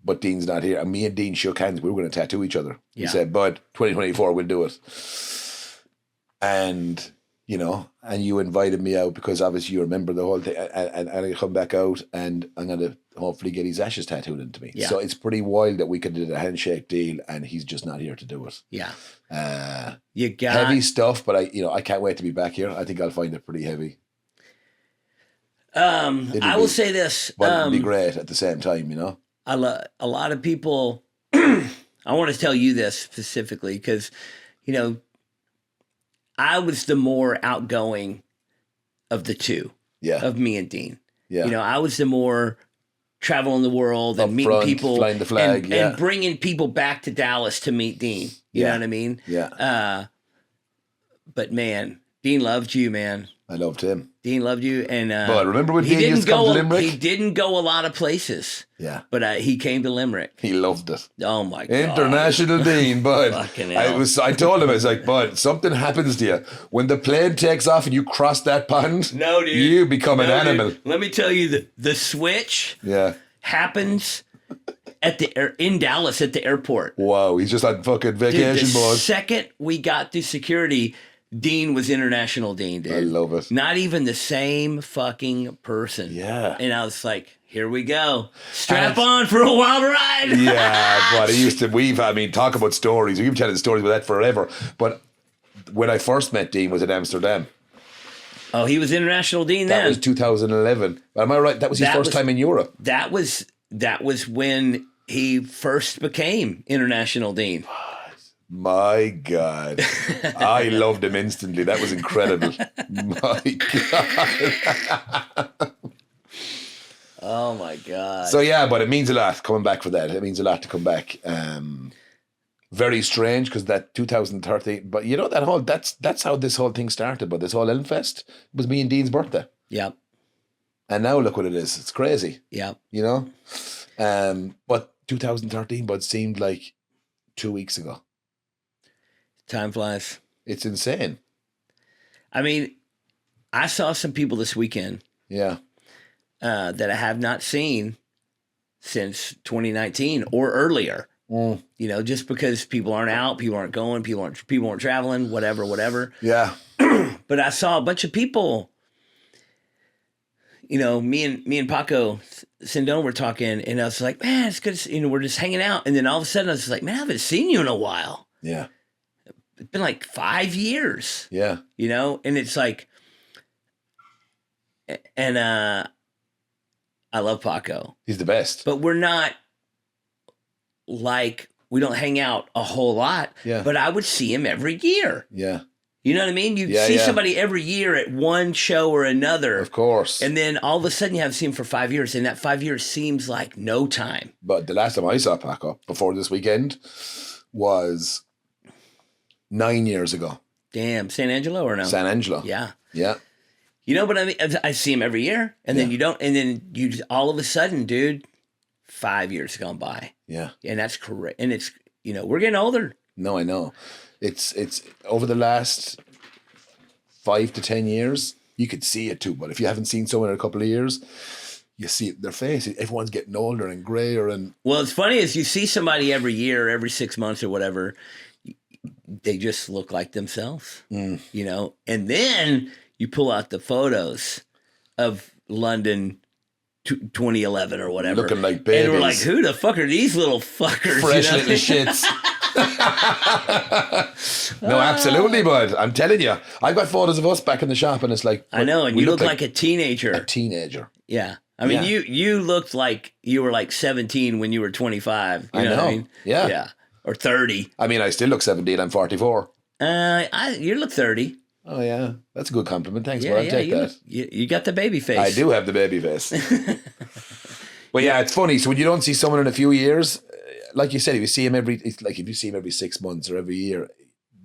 But Dean's not here. And me and Dean shook hands. We were going to tattoo each other. Yeah. He said, bud, 2024, we'll do it. And, you know, and you invited me out because obviously you remember the whole thing. And I come back out and I'm going to hopefully get his ashes tattooed into me. Yeah. So it's pretty wild that we could do a handshake deal and he's just not here to do it. Yeah. You got heavy stuff, but I can't wait to be back here. I think I'll find it pretty heavy. I will say this. But it'll be great at the same time, you know? A lot of people, I want to tell you this specifically because, you know, I was the more outgoing of the two, of me and Dean. Yeah. You know, I was the more traveling the world and meeting people, flying the flag, and bringing people back to Dallas to meet Dean. You know what I mean? Yeah. But man, Dean loved you, man. I loved him. Dean loved you, and but remember when Dean used to come to Limerick? He didn't go a lot of places. Yeah, but he came to Limerick. He loved it. Oh my God! International Dean, bud. I told him, I was like, bud, something happens to you when the plane takes off and you cross that pond. No, dude, you become an animal. Dude. Let me tell you, the switch. Happens in Dallas at the airport. Wow, he's just on fucking vacation, dude, boys. The second we got through security, Dean was international Dean, dude. I love it. Not even the same fucking person. Yeah. And I was like, here we go. Strap on for a wild ride. Yeah, but he used to, talk about stories. We've been telling stories about that forever. But when I first met Dean was in Amsterdam. Oh, he was international Dean then? That was 2011. Am I right? That was his first time in Europe. That was when he first became international Dean. My God. I loved him instantly. That was incredible. My God. Oh, my God. So, yeah, but it means a lot coming back for that. It means a lot to come back. Very strange because that 2013, but you know, that's how this whole thing started. But this whole Elmfest was me and Dean's birthday. Yep. And now look what it is. It's crazy. Yep. You know? But 2013, but it seemed like 2 weeks ago. Time flies. It's insane. I mean, I saw some people this weekend. Yeah. That I have not seen since 2019 or earlier. You know, just because people aren't out, people aren't going, people aren't traveling, whatever. Yeah. But I saw a bunch of people. You know, me and Paco Sindon were talking, and I was like, man, it's good. You know, we're just hanging out, and then all of a sudden I was like, man, I haven't seen you in a while. Yeah. It's been like 5 years. Yeah. You know, and it's like, and I love Paco. He's the best. But we're not like, we don't hang out a whole lot. Yeah. But I would see him every year. Yeah. You know what I mean? You see somebody every year at one show or another. Of course. And then all of a sudden you haven't seen him for 5 years. And that 5 years seems like no time. But the last time I saw Paco before this weekend was 9 years ago. Damn. San Angelo or no? San Angelo. Yeah. Yeah. You know, but I mean, I see him every year. And then you don't. And then you just, all of a sudden, dude, 5 years gone by. Yeah. And that's correct. And it's, you know, we're getting older. No, I know. It's over the last 5 to 10 years, you could see it too. But if you haven't seen someone in a couple of years, you see it in their face. Everyone's getting older and grayer. And well, it's funny is you see somebody every year, every 6 months or whatever, they just look like themselves, you know. And then you pull out the photos of London 2011 or whatever. Looking like babies. And we're like, who the fuck are these little fuckers? Fresh little shits. No, absolutely, bud. I'm telling you. I've got photos of us back in the shop and it's like... I know, and you look like a teenager. A teenager. Yeah. I mean, you looked like you were like 17 when you were 25. You know what I mean? Yeah. Yeah. Or 30. I mean, I still look 17. I'm 44. You look 30. Oh, yeah. That's a good compliment. Thanks, bud. I'll take that. You got the baby face. I do have the baby face. But yeah, it's funny. So when you don't see someone in a few years, like you said, if you see him every 6 months or every year,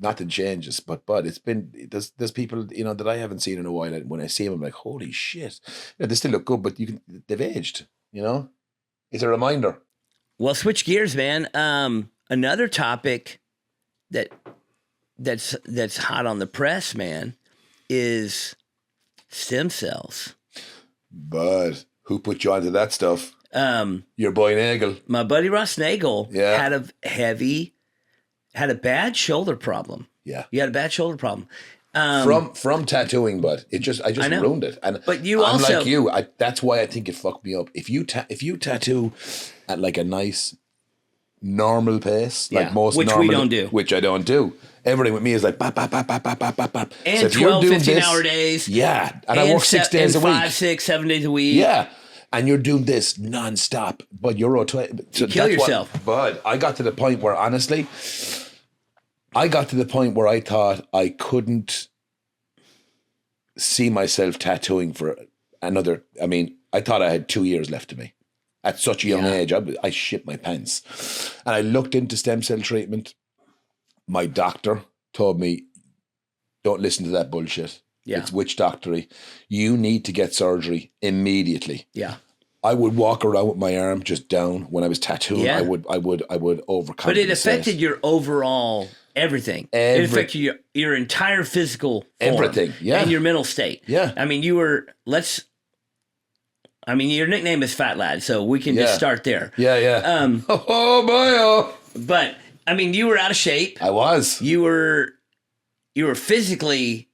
nothing changes. But it's been, there's people, you know, that I haven't seen in a while. And when I see them, I'm like, holy shit. Yeah, they still look good, but they've aged, you know? It's a reminder. Well, switch gears, man. Another topic that's hot on the press, man, is stem cells. But who put you onto that stuff? Your boy Nagel. My buddy Ross Nagel had a bad shoulder problem. Yeah. He had a bad shoulder problem. From tattooing, but I just ruined it. And but I'm like you. That's why I think it fucked me up. If you tattoo at like a nice normal pace, like most which we don't do, which I don't do. Everything with me is like bap, bap, bap, bap, bap, bap, bap, bap. And so if 12, 15-hour days. Yeah. And I work 6 days a week. 5, 6, 7 days a week. Yeah. And you're doing this nonstop, but you're you kill yourself. But I got to the point where honestly, I got to the point where I thought I couldn't see myself tattooing for another. I mean, I thought I had 2 years left of me. At such a young age, I shit my pants. And I looked into stem cell treatment. My doctor told me, don't listen to that bullshit. Yeah. It's witch doctory. You need to get surgery immediately. Yeah. I would walk around with my arm just down when I was tattooing. Yeah. I would overcompensate. But it affected your overall everything. It affected your entire physical form. Everything, yeah. And your mental state. Yeah. I mean, your nickname is Fat Lad, so we can just start there. Yeah. Oh boy. But I mean, you were out of shape. I was. You were physically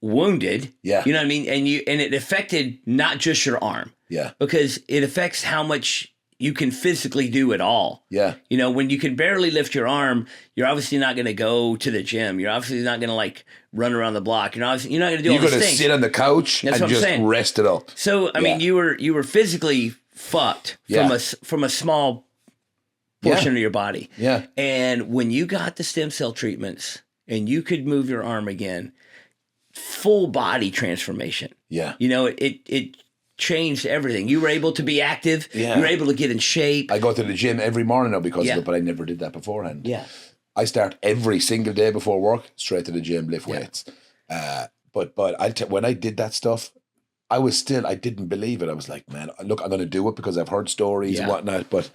wounded. Yeah. You know what I mean? And it affected not just your arm. Yeah. Because it affects how much you can physically do at all. Yeah. You know, when you can barely lift your arm, you're obviously not going to go to the gym. You're obviously not going to like run around the block. You're not going to do all these things. You're going to sit on the couch and just rest it up. So, I mean, you were physically fucked from a small portion of your body. Yeah. And when you got the stem cell treatments and you could move your arm again, full body transformation. Yeah. You know, it changed everything. You were able to be active. Yeah. You were able to get in shape. I go to the gym every morning now because of it, but I never did that beforehand. Yeah. I start every single day before work, straight to the gym, lift weights. But when I did that stuff, I didn't believe it. I was like, man, look, I'm going to do it because I've heard stories and whatnot, but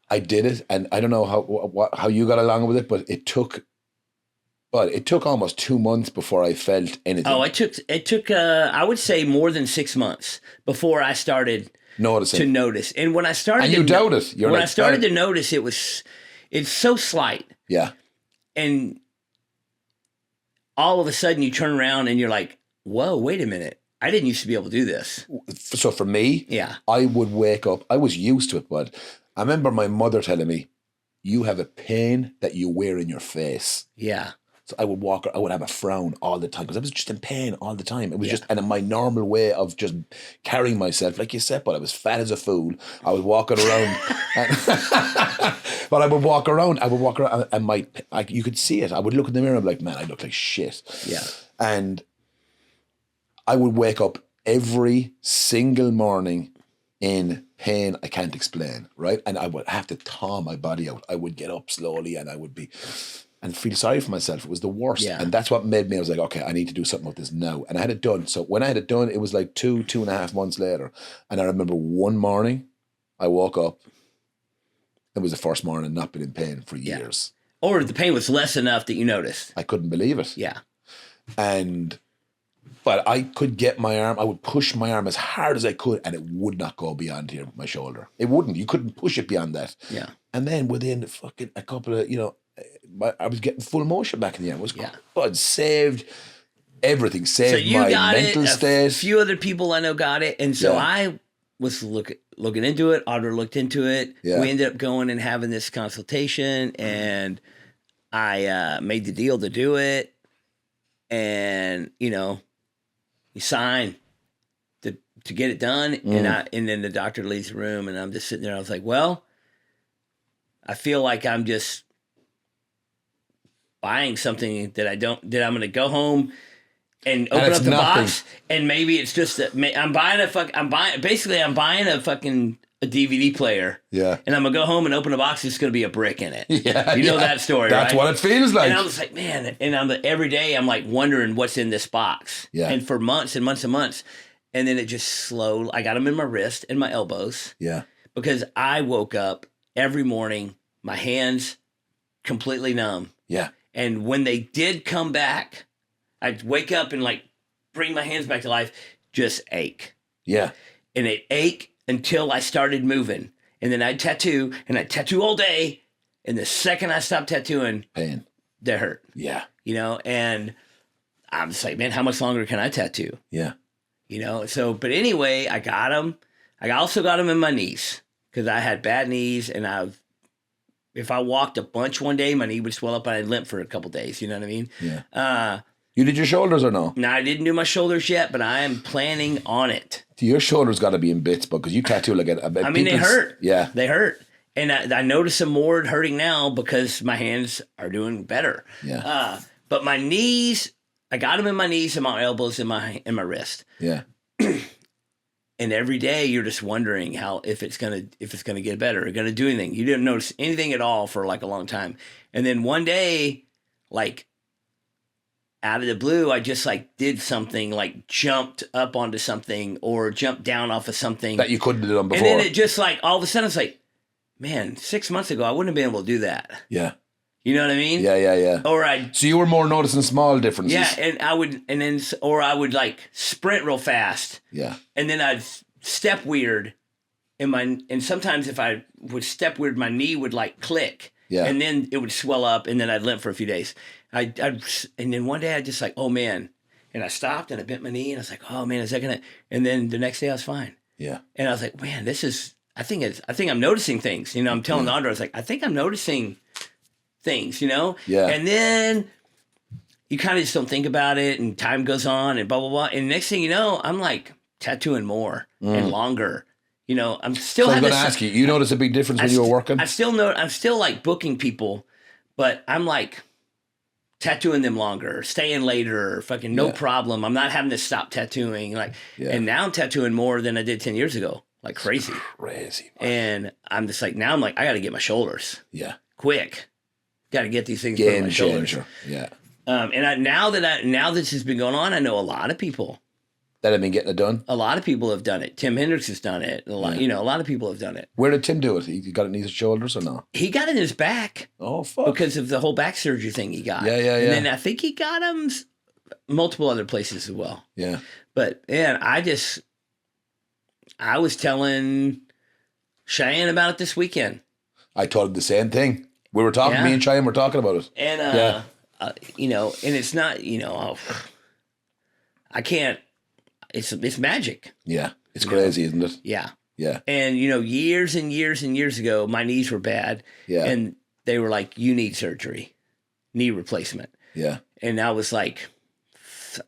I did it. And I don't know how you got along with it, but it took almost 2 months before I felt anything. Oh, it took I would say more than 6 months before I started noticing to notice. And when I started, and you doubt it. I started to notice, it's so slight. Yeah. And all of a sudden you turn around and you're like, whoa, wait a minute. I didn't used to be able to do this. So for me, I would wake up. I was used to it, but I remember my mother telling me, you have a pain that you wear in your face. Yeah. So I would have a frown all the time because I was just in pain all the time. It was just, and my normal way of just carrying myself, like you said, but I was fat as a fool. I was walking around, but I would walk around and you could see it. I would look in the mirror and be like, man, I look like shit. Yeah. And I would wake up every single morning in pain I can't explain, right? And I would have to thaw my body out. I would get up slowly and I would feel sorry for myself. It was the worst. Yeah. And that's what made me, I was like, okay, I need to do something with this now. And I had it done. So when I had it done, it was like 2.5 months later. And I remember one morning I woke up. It was the first morning not been in pain for years. Or the pain was less enough that you noticed. I couldn't believe it. Yeah. But I could get my arm, I would push my arm as hard as I could and it would not go beyond here, my shoulder. It wouldn't. You couldn't push it beyond that. Yeah. And then within fucking a couple of, I was getting full motion back in the end. It was God saved everything, saved my mental state. A few other people I know got it. And so I was looking into it. Audra looked into it. Yeah. We ended up going and having this consultation and I made the deal to do it. And, you sign to get it done. And then the doctor leaves the room and I'm just sitting there. I was like, well, I feel like I'm just buying something that I'm going to go home and open up the box. And maybe it's just that I'm buying a fucking a DVD player. Yeah. And I'm going to go home and open a box. There's going to be a brick in it. Yeah. You know that story, That's right? what it feels like. And I was like, man, and every day I'm like wondering what's in this box. Yeah. And for months and months and months. And then it just slowly, I got them in my wrist and my elbows. Yeah. Because I woke up every morning, my hands completely numb. Yeah. And when they did come back, I'd wake up and like bring my hands back to life, just ache. Yeah. And it ache until I started moving. And then I'd tattoo, and I'd tattoo all day. And the second I stopped tattooing, pain, that hurt. Yeah. And I'm just like, man, how much longer can I tattoo? Yeah. So, but anyway, I got them. I also got them in my knees because I had bad knees. And if I walked a bunch one day, my knee would swell up and I'd limp for a couple days. You know what I mean? Yeah. You did your shoulders or no? No, I didn't do my shoulders yet, but I am planning on it. Your shoulders got to be in bits because you tattoo like a I mean, they hurt. Yeah. They hurt. And I notice them more hurting now because my hands are doing better. Yeah. But my knees, I got them in my knees and my elbows and my wrist. Yeah. And every day you're just wondering if it's gonna get better or gonna do anything. You didn't notice anything at all for like a long time. And then one day, like out of the blue, I just like did something, like jumped up onto something or jumped down off of something That you couldn't have done before. And then it just like all of a sudden it's like, man, 6 months ago I wouldn't have been able to do that. Yeah. You know what I mean? Yeah. Or So you were more noticing small differences. Yeah, and I would like sprint real fast. Yeah. And then I'd step weird, and sometimes if I would step weird, my knee would like click. Yeah. And then it would swell up, and then I'd limp for a few days. And then one day I just like, oh man, and I stopped and I bent my knee and I was like, oh man, is that gonna? And then the next day I was fine. Yeah. And I was like, man, I think I'm noticing things. You know, I'm telling Audra, I was like, I think I'm noticing things, you know? Yeah. And then you kind of just don't think about it, and time goes on and blah, blah, blah. And next thing you know, I'm like tattooing more and longer. You know, I'm still. So I'm going to ask you, you notice a big difference when you were working? I'm still like booking people, but I'm like tattooing them longer, staying later, fucking no problem. I'm not having to stop tattooing. Like, and now I'm tattooing more than I did 10 years ago. Like crazy. Crazy. And I'm just like, now I'm like, I got to get my shoulders. Yeah. Quick. Got to get these things put on my shoulders. Changer. Yeah. And now this has been going on, I know a lot of people that have been getting it done. A lot of people have done it. Tim Hendricks has done it. A lot of people have done it. Where did Tim do it? He got it in his shoulders or no? He got it in his back. Oh fuck! Because of the whole back surgery thing he got. Yeah. And then I think he got him multiple other places as well. Yeah. But man, I was telling Cheyenne about it this weekend. I told him the same thing. We were talking. Me and Cheyenne were talking about it. And and it's not, I can't. It's magic. Yeah, it's crazy, isn't it? Yeah. Yeah. And years and years and years ago, my knees were bad. Yeah. And they were like, "You need surgery, knee replacement." Yeah. And I was like,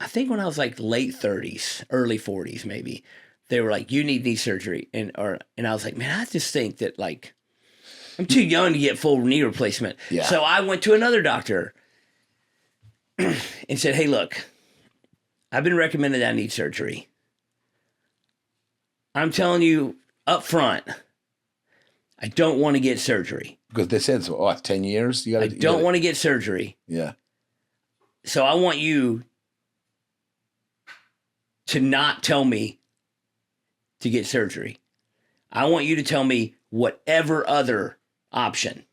I think when I was like late 30s, early 40s, maybe, they were like, "You need knee surgery," and I was like, man, I just think that like I'm too young to get full knee replacement. Yeah. So I went to another doctor and said, "Hey, look, I've been recommended I need surgery. I'm telling you up front, I don't want to get surgery." Because they said so. It's 10 years. I don't want to get surgery. Yeah. So I want you to not tell me to get surgery. I want you to tell me whatever other option.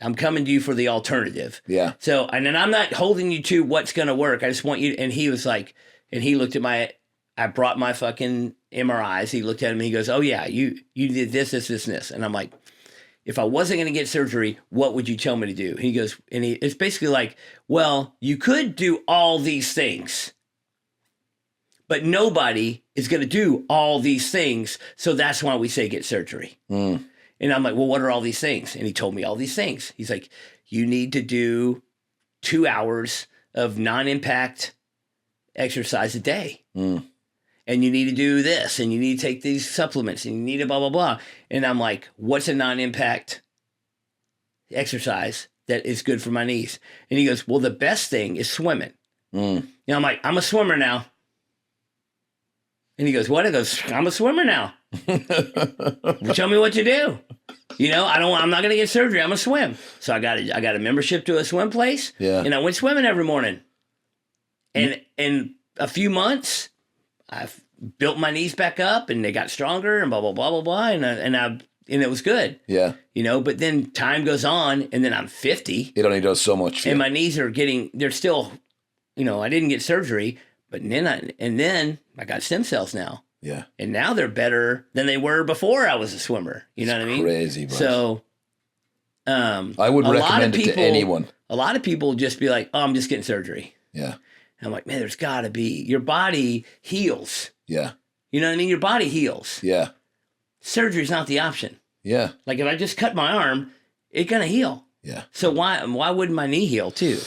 I'm coming to you for the alternative. Yeah. So, and then I'm not holding you to what's going to work. I just want you, and he was like, and he looked at I brought my fucking MRIs. He looked at him and he goes, "Oh yeah, you did this, this, this, and this." And I'm like, if I wasn't going to get surgery, what would you tell me to do? He goes, and it's basically like, well, you could do all these things, but nobody is going to do all these things. So that's why we say get surgery. Mm. And I'm like, well, what are all these things? And he told me all these things. He's like, you need to do 2 hours of non-impact exercise a day. Mm. And you need to do this, and you need to take these supplements, and you need to blah, blah, blah. And I'm like, what's a non-impact exercise that is good for my knees? And he goes, well, the best thing is swimming. Mm. And I'm like, I'm a swimmer now. And he goes, what? I goes, I'm a swimmer now. Tell me what to do. I'm not going to get surgery. I'm going to swim. So I got a membership to a swim place. Yeah. And I went swimming every morning. And in a few months, I've built my knees back up, and they got stronger, and blah, blah, blah, blah, blah. And it was good. Yeah. But then time goes on, and then I'm 50. It only does so much. And my knees they're still, I didn't get surgery, but then I got stem cells now. Yeah. And now they're better than they were before I was a swimmer. You know what I mean? Crazy, bro. So, I would recommend it to anyone. A lot of people just be like, "Oh, I'm just getting surgery." Yeah. And I'm like, man, there's got to be. Your body heals. Yeah. You know what I mean? Your body heals. Yeah. Surgery's not the option. Yeah. Like if I just cut my arm, it's gonna heal. Yeah. So why wouldn't my knee heal too?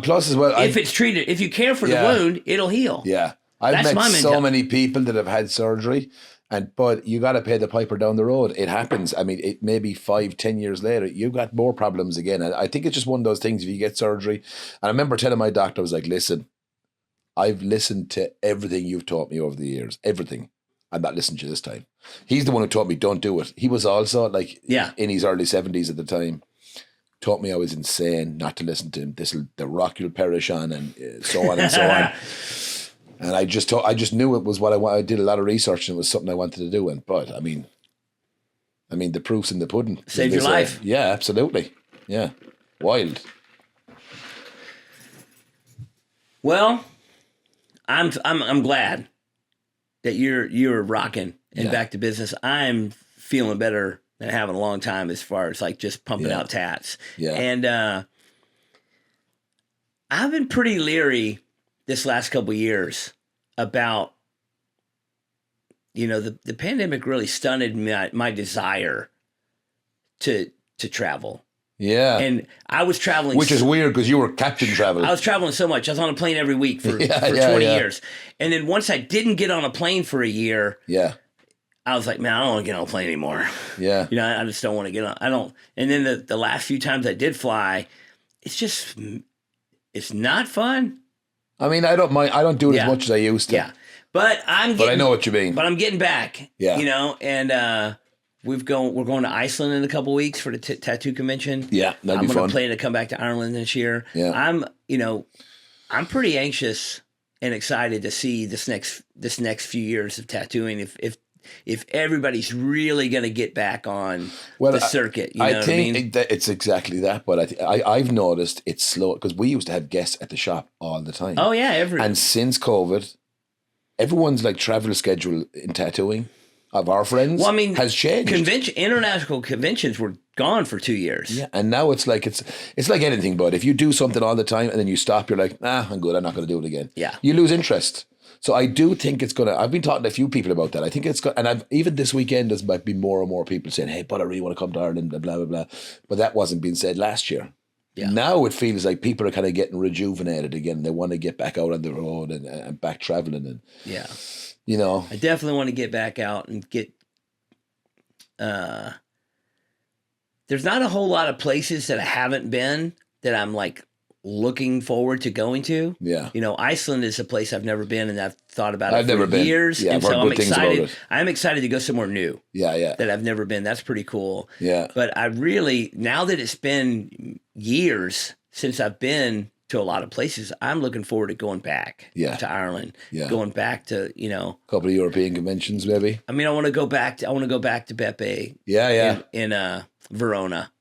Plus as well, if it's treated, if you care for the wound, it'll heal. Yeah. I've met so many people that have had surgery But you got to pay the piper down the road. It happens. I mean, it maybe 5-10 years later, you've got more problems again. And I think it's just one of those things. If you get surgery, and I remember telling my doctor, I was like, listen, I've listened to everything you've taught me over the years, everything. I'm not listening to you this time. He's the one who taught me don't do it. He was also like in his early 70s at the time. Taught me I was insane not to listen to him. The rock you'll perish on, and so on and so on. And I just knew it was what I wanted. I did a lot of research, and it was something I wanted to do. But I mean, the proof's in the pudding. Saved your life. Yeah, absolutely. Yeah, wild. Well, I'm glad that you're rocking and back to business. I'm feeling better than I have in a long time as far as like just pumping out tats. Yeah. And I've been pretty leery this last couple of years about, the pandemic really stunted my desire to travel. Yeah. And I was traveling. Which is weird because you were captain traveling. I was traveling so much. I was on a plane every week for 20 years. And then once I didn't get on a plane for a year, I was like, man, I don't want to get on a plane anymore. Yeah. I just don't want to get on. I don't. And then the last few times I did fly, it's not fun. I mean, I don't mind. I don't do it as much as I used to. Yeah. But I know what you mean. But I'm getting back. Yeah. And we're going to Iceland in a couple of weeks for the tattoo convention. Yeah, that'd be fun. I'm going to plan to come back to Ireland this year. Yeah. I'm pretty anxious and excited to see this next few years of tattooing. If everybody's really going to get back on the circuit, I think it's exactly that. But I've noticed it's slow because we used to have guests at the shop all the time. Oh yeah, and since COVID, everyone's like travel schedule in tattooing of our friends has changed. International conventions were gone for 2 years. Yeah, and now it's like anything, but if you do something all the time and then you stop, you're like, I'm good, I'm not going to do it again. Yeah. You lose interest. So I do think it's going to, I've been talking to a few people about that. I think it's going, and even this weekend, there's might be more and more people saying, hey, but I really want to come to Ireland, blah, blah, blah. But that wasn't being said last year. Yeah. Now it feels like people are kind of getting rejuvenated again. They want to get back out on the road and back traveling. And I definitely want to get back out and get. There's not a whole lot of places that I haven't been that I'm like looking forward to going to. Yeah. Iceland is a place I've never been, and I've thought about it for years. Yeah, and so I'm excited. I'm excited to go somewhere new. Yeah. That I've never been. That's pretty cool. Yeah. But I really, now that it's been years since I've been to a lot of places, I'm looking forward to going back to Ireland. Yeah. Going back to, a couple of European conventions, maybe. I mean, I want to go back to Beppe. Yeah. In Verona.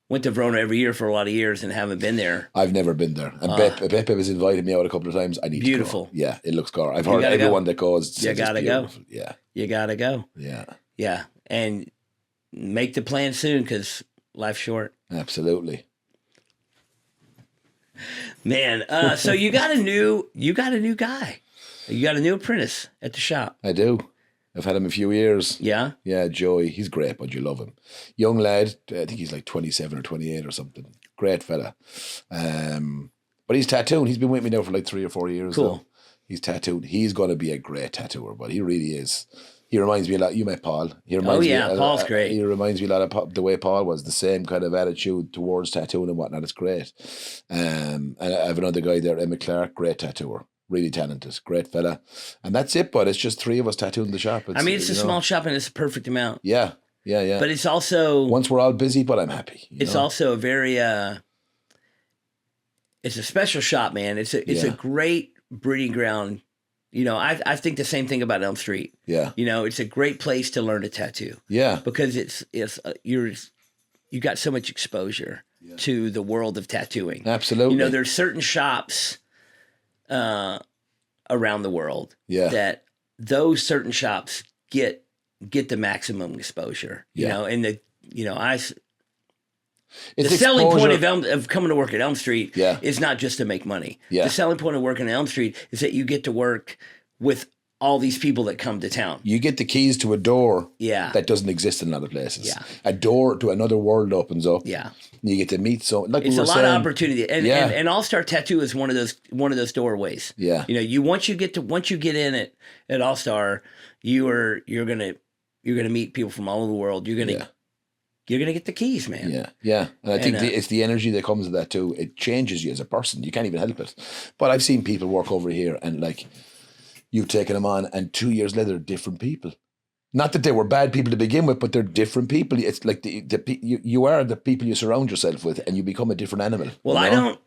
Went to Verona every year for a lot of years and haven't been there. I've never been there. And Beppe has invited me out a couple of times. I need to go. Yeah, it looks gorgeous. I've heard everyone that goes. You gotta go. Yeah. You gotta go. Yeah. Yeah. And make the plan soon because life's short. Absolutely. Man, so you got a new guy. You got a new apprentice at the shop. I do. I've had him a few years. Yeah? Yeah, Joey. He's great, but you love him. Young lad. I think he's like 27 or 28 or something. Great fella. But he's tattooed. He's been with me now for like 3 or 4 years. Cool. Now. He's tattooed. He's going to be a great tattooer, but he really is. He reminds me a lot. You met Paul. Paul's great. He reminds me a lot of the way Paul was. The same kind of attitude towards tattooing and whatnot. It's great. And I have another guy there, Emma Clark, great tattooer. Really talented, great fella. And that's it, but it's just 3 of us tattooing the shop. It's a small shop and it's a perfect amount. Yeah. But it's also... Once we're all busy, but I'm happy. It's also a very... it's a special shop, man. It's a great breeding ground. I think the same thing about Elm Street. Yeah. It's a great place to learn to tattoo. Yeah. Because you got so much exposure to the world of tattooing. Absolutely. There's certain shops... around the world that those certain shops get the maximum exposure, and the selling point of coming to work at Elm Street is not just to make money. The selling point of working at Elm Street is that you get to work with all these people that come to town. You get the keys to a door Yeah. that doesn't exist in a lot of places. Yeah. A door to another world opens up. Yeah. You get to meet like It's we a were lot saying, of opportunity. And All-Star Tattoo is one of those doorways. Yeah. You know, once you get in at All-Star, you're gonna meet people from all over the world. You're gonna get the keys, man. Yeah, yeah. And I think it's the energy that comes with that too. It changes you as a person. You can't even help it. But I've seen people work over here and like you've taken them on and 2 years later, they're different people. Not that they were bad people to begin with, but they're different people. It's like you are the people you surround yourself with, and you become a different animal. Well, you know?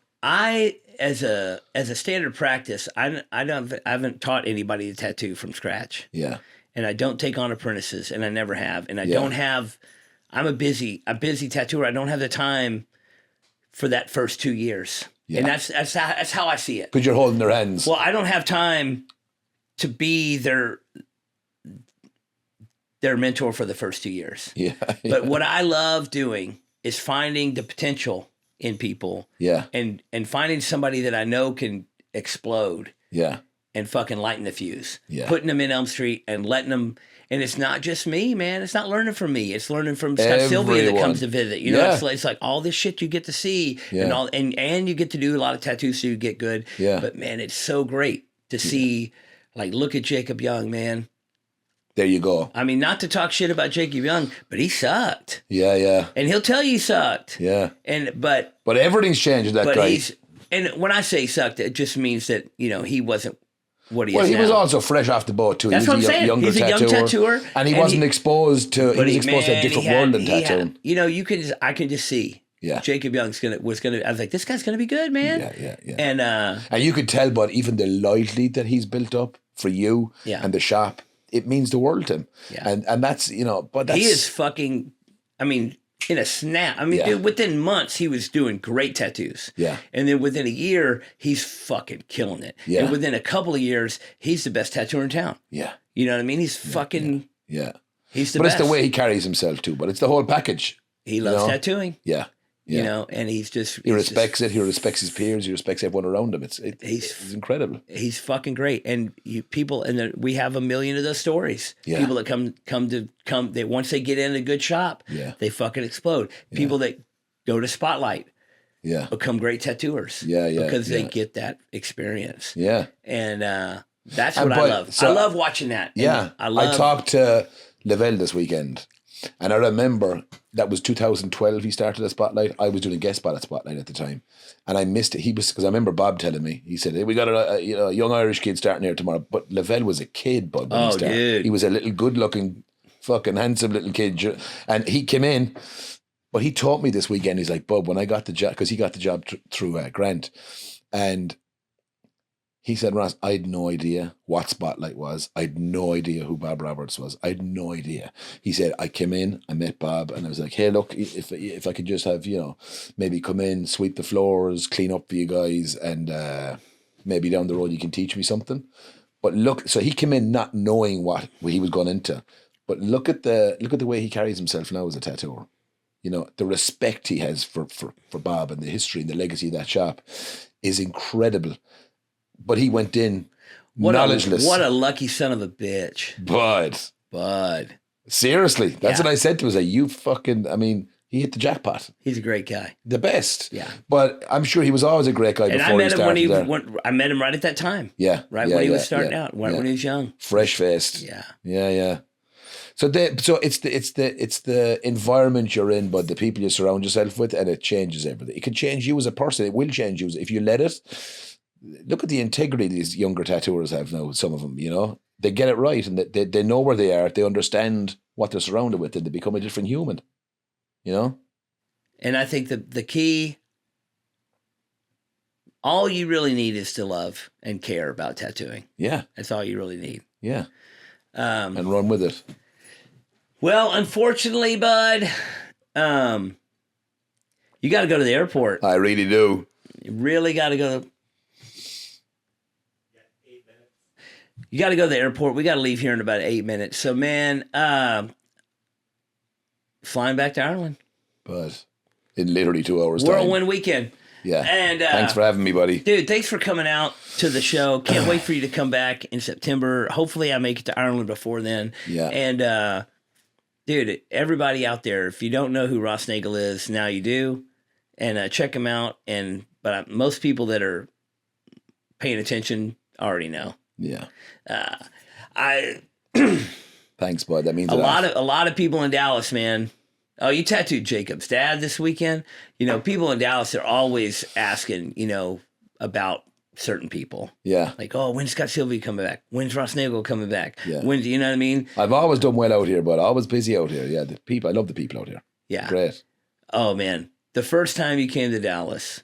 as a standard practice, I haven't taught anybody to tattoo from scratch. Yeah. And I don't take on apprentices, and I never have. And I don't have. I'm a busy tattooer. I don't have the time for that first 2 years. Yeah. And that's how I see it. Because you're holding their hands. Well, I don't have time to be their mentor for the first 2 years. Yeah. But what I love doing is finding the potential in people. Yeah. And finding somebody that I know can explode. Yeah. And fucking lighten the fuse. Yeah. Putting them in Elm Street and letting them. And it's not just me, man. It's not learning from me. It's learning from Scott Sylvia that comes to visit. You know, it's like all this shit you get to see, and you get to do a lot of tattoos, so you get good. Yeah. But man, it's so great to see. Like, look at Jacob Young, man. There you go. I mean, not to talk shit about Jacob Young, but he sucked. Yeah, yeah. And he'll tell you he sucked. Yeah. But everything's changed with that guy. And when I say sucked, it just means that, you know, he wasn't what he is now. Well, he was also fresh off the boat too. That's what I'm saying. He's a young tattooer. And he wasn't exposed to a different world in tattooing. You know, I can just see. Yeah. Jacob Young I was like, this guy's gonna be good, man. Yeah. And you could tell, but even the loyalty that he's built up for you and the shop, it means the world to him. Yeah. And that's, you know, but that's... He is fucking, I mean, in a snap. I mean, dude, within months, he was doing great tattoos. Yeah. And then within a year, he's fucking killing it. Yeah. And within a couple of years, he's the best tattooer in town. Yeah. You know what I mean? He's fucking... Yeah. He's the best. But it's the way he carries himself too. But it's the whole package. He loves tattooing. Yeah. You know, and he's just... He respects it. He respects his peers. He respects everyone around him. He's incredible. He's fucking great. And we have a million of those stories. Yeah. People that come, they once they get in a good shop, they fucking explode. Yeah. People that go to Spotlight become great tattooers. Yeah. Because they get that experience. Yeah. And that's what I love. So, I love watching that. Yeah. I talked to Lavelle this weekend. And I remember that was 2012 he started at Spotlight. I was doing a guest spot at Spotlight at the time. And I missed it. Because I remember Bob telling me, he said, hey, we got a young Irish kid starting here tomorrow. But Lavelle was a kid, Bud, when he started. Dude. He was a little good-looking, fucking handsome little kid. And he came in, but he taught me this weekend. He's like, Bub, when I got the job, because he got the job through Grant. And he said, Ross, I had no idea what Spotlight was. I had no idea who Bob Roberts was. I had no idea. He said, I came in, I met Bob, and I was like, hey, look, if I could just have, maybe come in, sweep the floors, clean up for you guys, and maybe down the road you can teach me something. But look, so he came in not knowing what he was going into. But look at the way he carries himself now as a tattooer. You know, the respect he has for Bob and the history and the legacy of that shop is incredible. But he went in knowledgeless. What a lucky son of a bitch. Bud. Seriously. That's what I said to him. I was like, he hit the jackpot. He's a great guy. The best. Yeah. But I'm sure he was always a great guy before he started. I met him right at that time. Yeah. Right when he was starting out. When he was young. Fresh-faced. Yeah. Yeah. So it's the environment you're in, but the people you surround yourself with, and it changes everything. It can change you as a person. It will change you if you let it. Look at the integrity these younger tattooers have now, some of them, They get it right, and they know where they are. They understand what they're surrounded with, and they become a different human, And I think the key, all you really need is to love and care about tattooing. Yeah. That's all you really need. Yeah. And run with it. Well, unfortunately, bud, you got to go to the airport. I really do. You really got to go. You got to go to the airport. We got to leave here in about 8 minutes. So, man, flying back to Ireland. But in literally 2 hours' Whirlwind weekend. Yeah. And thanks for having me, buddy. Dude, thanks for coming out to the show. Can't wait for you to come back in September. Hopefully I make it to Ireland before then. Yeah. And dude, everybody out there, if you don't know who Ross Nagel is, now you do. And check him out. But most people that are paying attention already know. Yeah. Thanks, bud. That means a lot of people in Dallas, man. Oh, you tattooed Jacob's dad this weekend. You know, people in Dallas are always asking, about certain people. Yeah. Like, oh, when's Scott Sylvie coming back? When's Ross Nagel coming back? Yeah. When's, you know what I mean? I've always done well out here, but always busy out here. Yeah, I love the people out here. Yeah. Great. Oh, man. The first time you came to Dallas.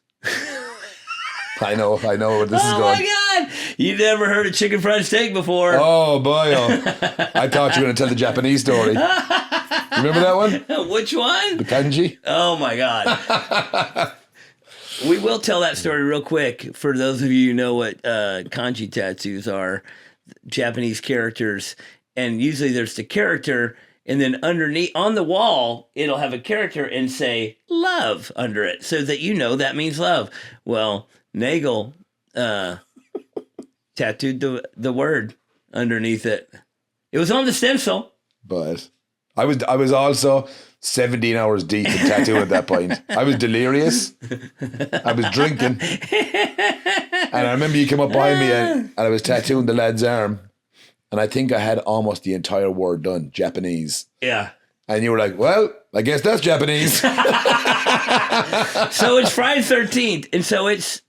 I know where this is going. Oh, my God. You never heard of chicken fried steak before. Oh, boy. I thought you were going to tell the Japanese story. Remember that one? Which one? The kanji? Oh, my God. We will tell that story real quick for those of you who know what kanji tattoos are, Japanese characters. And usually there's the character, and then underneath on the wall, it'll have a character and say love under it so that that means love. Well, Nagel tattooed the word underneath it. It was on the stencil. But I was also 17 hours deep in tattoo at that point. I was delirious. I was drinking. And I remember you came up behind me and I was tattooing the lad's arm. And I think I had almost the entire word done, Japanese. Yeah. And you were like, well, I guess that's Japanese. So it's Friday 13th. And so it's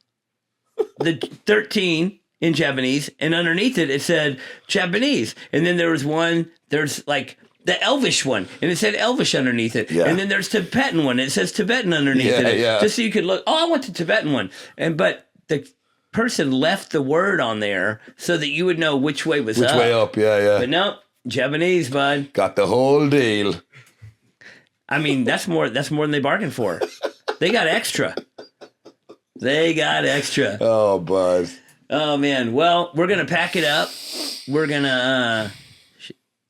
the 13 in Japanese. And underneath it said Japanese. And then there's like the Elvish one. And it said Elvish underneath it. Yeah. And then there's Tibetan one. And it says Tibetan underneath it. Yeah. Just so you could look, I want the Tibetan one. But the person left the word on there so that you would know which way was up. Which way up, yeah. But no, Japanese, bud. Got the whole deal. I mean, that's more than they bargained for. They got extra. Oh, bud. Oh, man. Well, we're going to pack it up. We're going to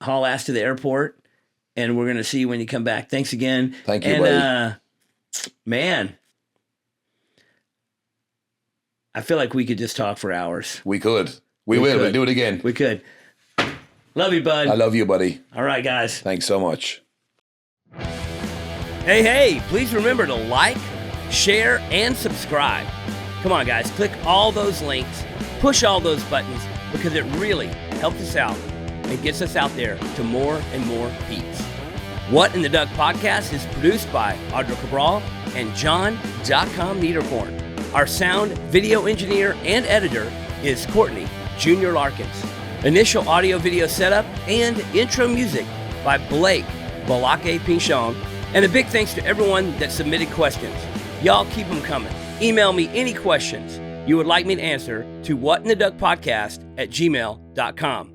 haul ass to the airport, and we're going to see you when you come back. Thanks again. Thank you, buddy. Man, I feel like we could just talk for hours. We could. We will. We'll do it again. We could. Love you, bud. I love you, buddy. All right, guys. Thanks so much. Hey, please remember to like, share, and subscribe. Come on, guys. Click all those links. Push all those buttons because it really helps us out and gets us out there to more and more peeps. What in the Duck podcast is produced by Audra Cabral and John.com Niederkorn. Our sound, video engineer, and editor is Courtney, Junior Larkins. Initial audio-video setup and intro music by Blake Balake Pinchon. And a big thanks to everyone that submitted questions. Y'all keep them coming. Email me any questions you would like me to answer to whatintheduckpodcast@gmail.com.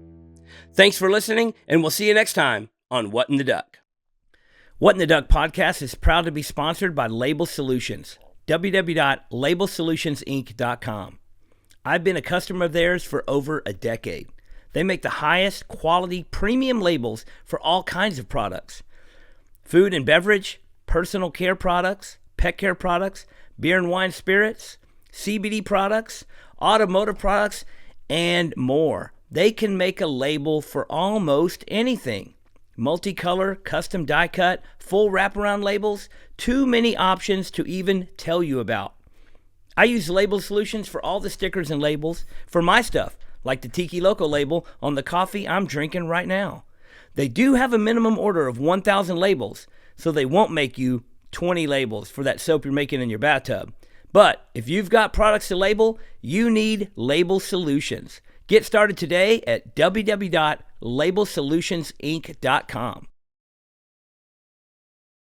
Thanks for listening, and we'll see you next time on What in the Duck. What in the Duck podcast is proud to be sponsored by Label Solutions, www.labelsolutionsinc.com. I've been a customer of theirs for over a decade. They make the highest quality premium labels for all kinds of products. Food and beverage, personal care products, pet care products, beer and wine spirits, CBD products, automotive products, and more. They can make a label for almost anything. Multicolor, custom die cut, full wraparound labels, too many options to even tell you about. I use Label Solutions for all the stickers and labels for my stuff, like the Tiki Loco label on the coffee I'm drinking right now. They do have a minimum order of 1,000 labels, so they won't make you 20 labels for that soap you're making in your bathtub. But if you've got products to label, you need Label Solutions. Get started today at www.labelsolutionsinc.com.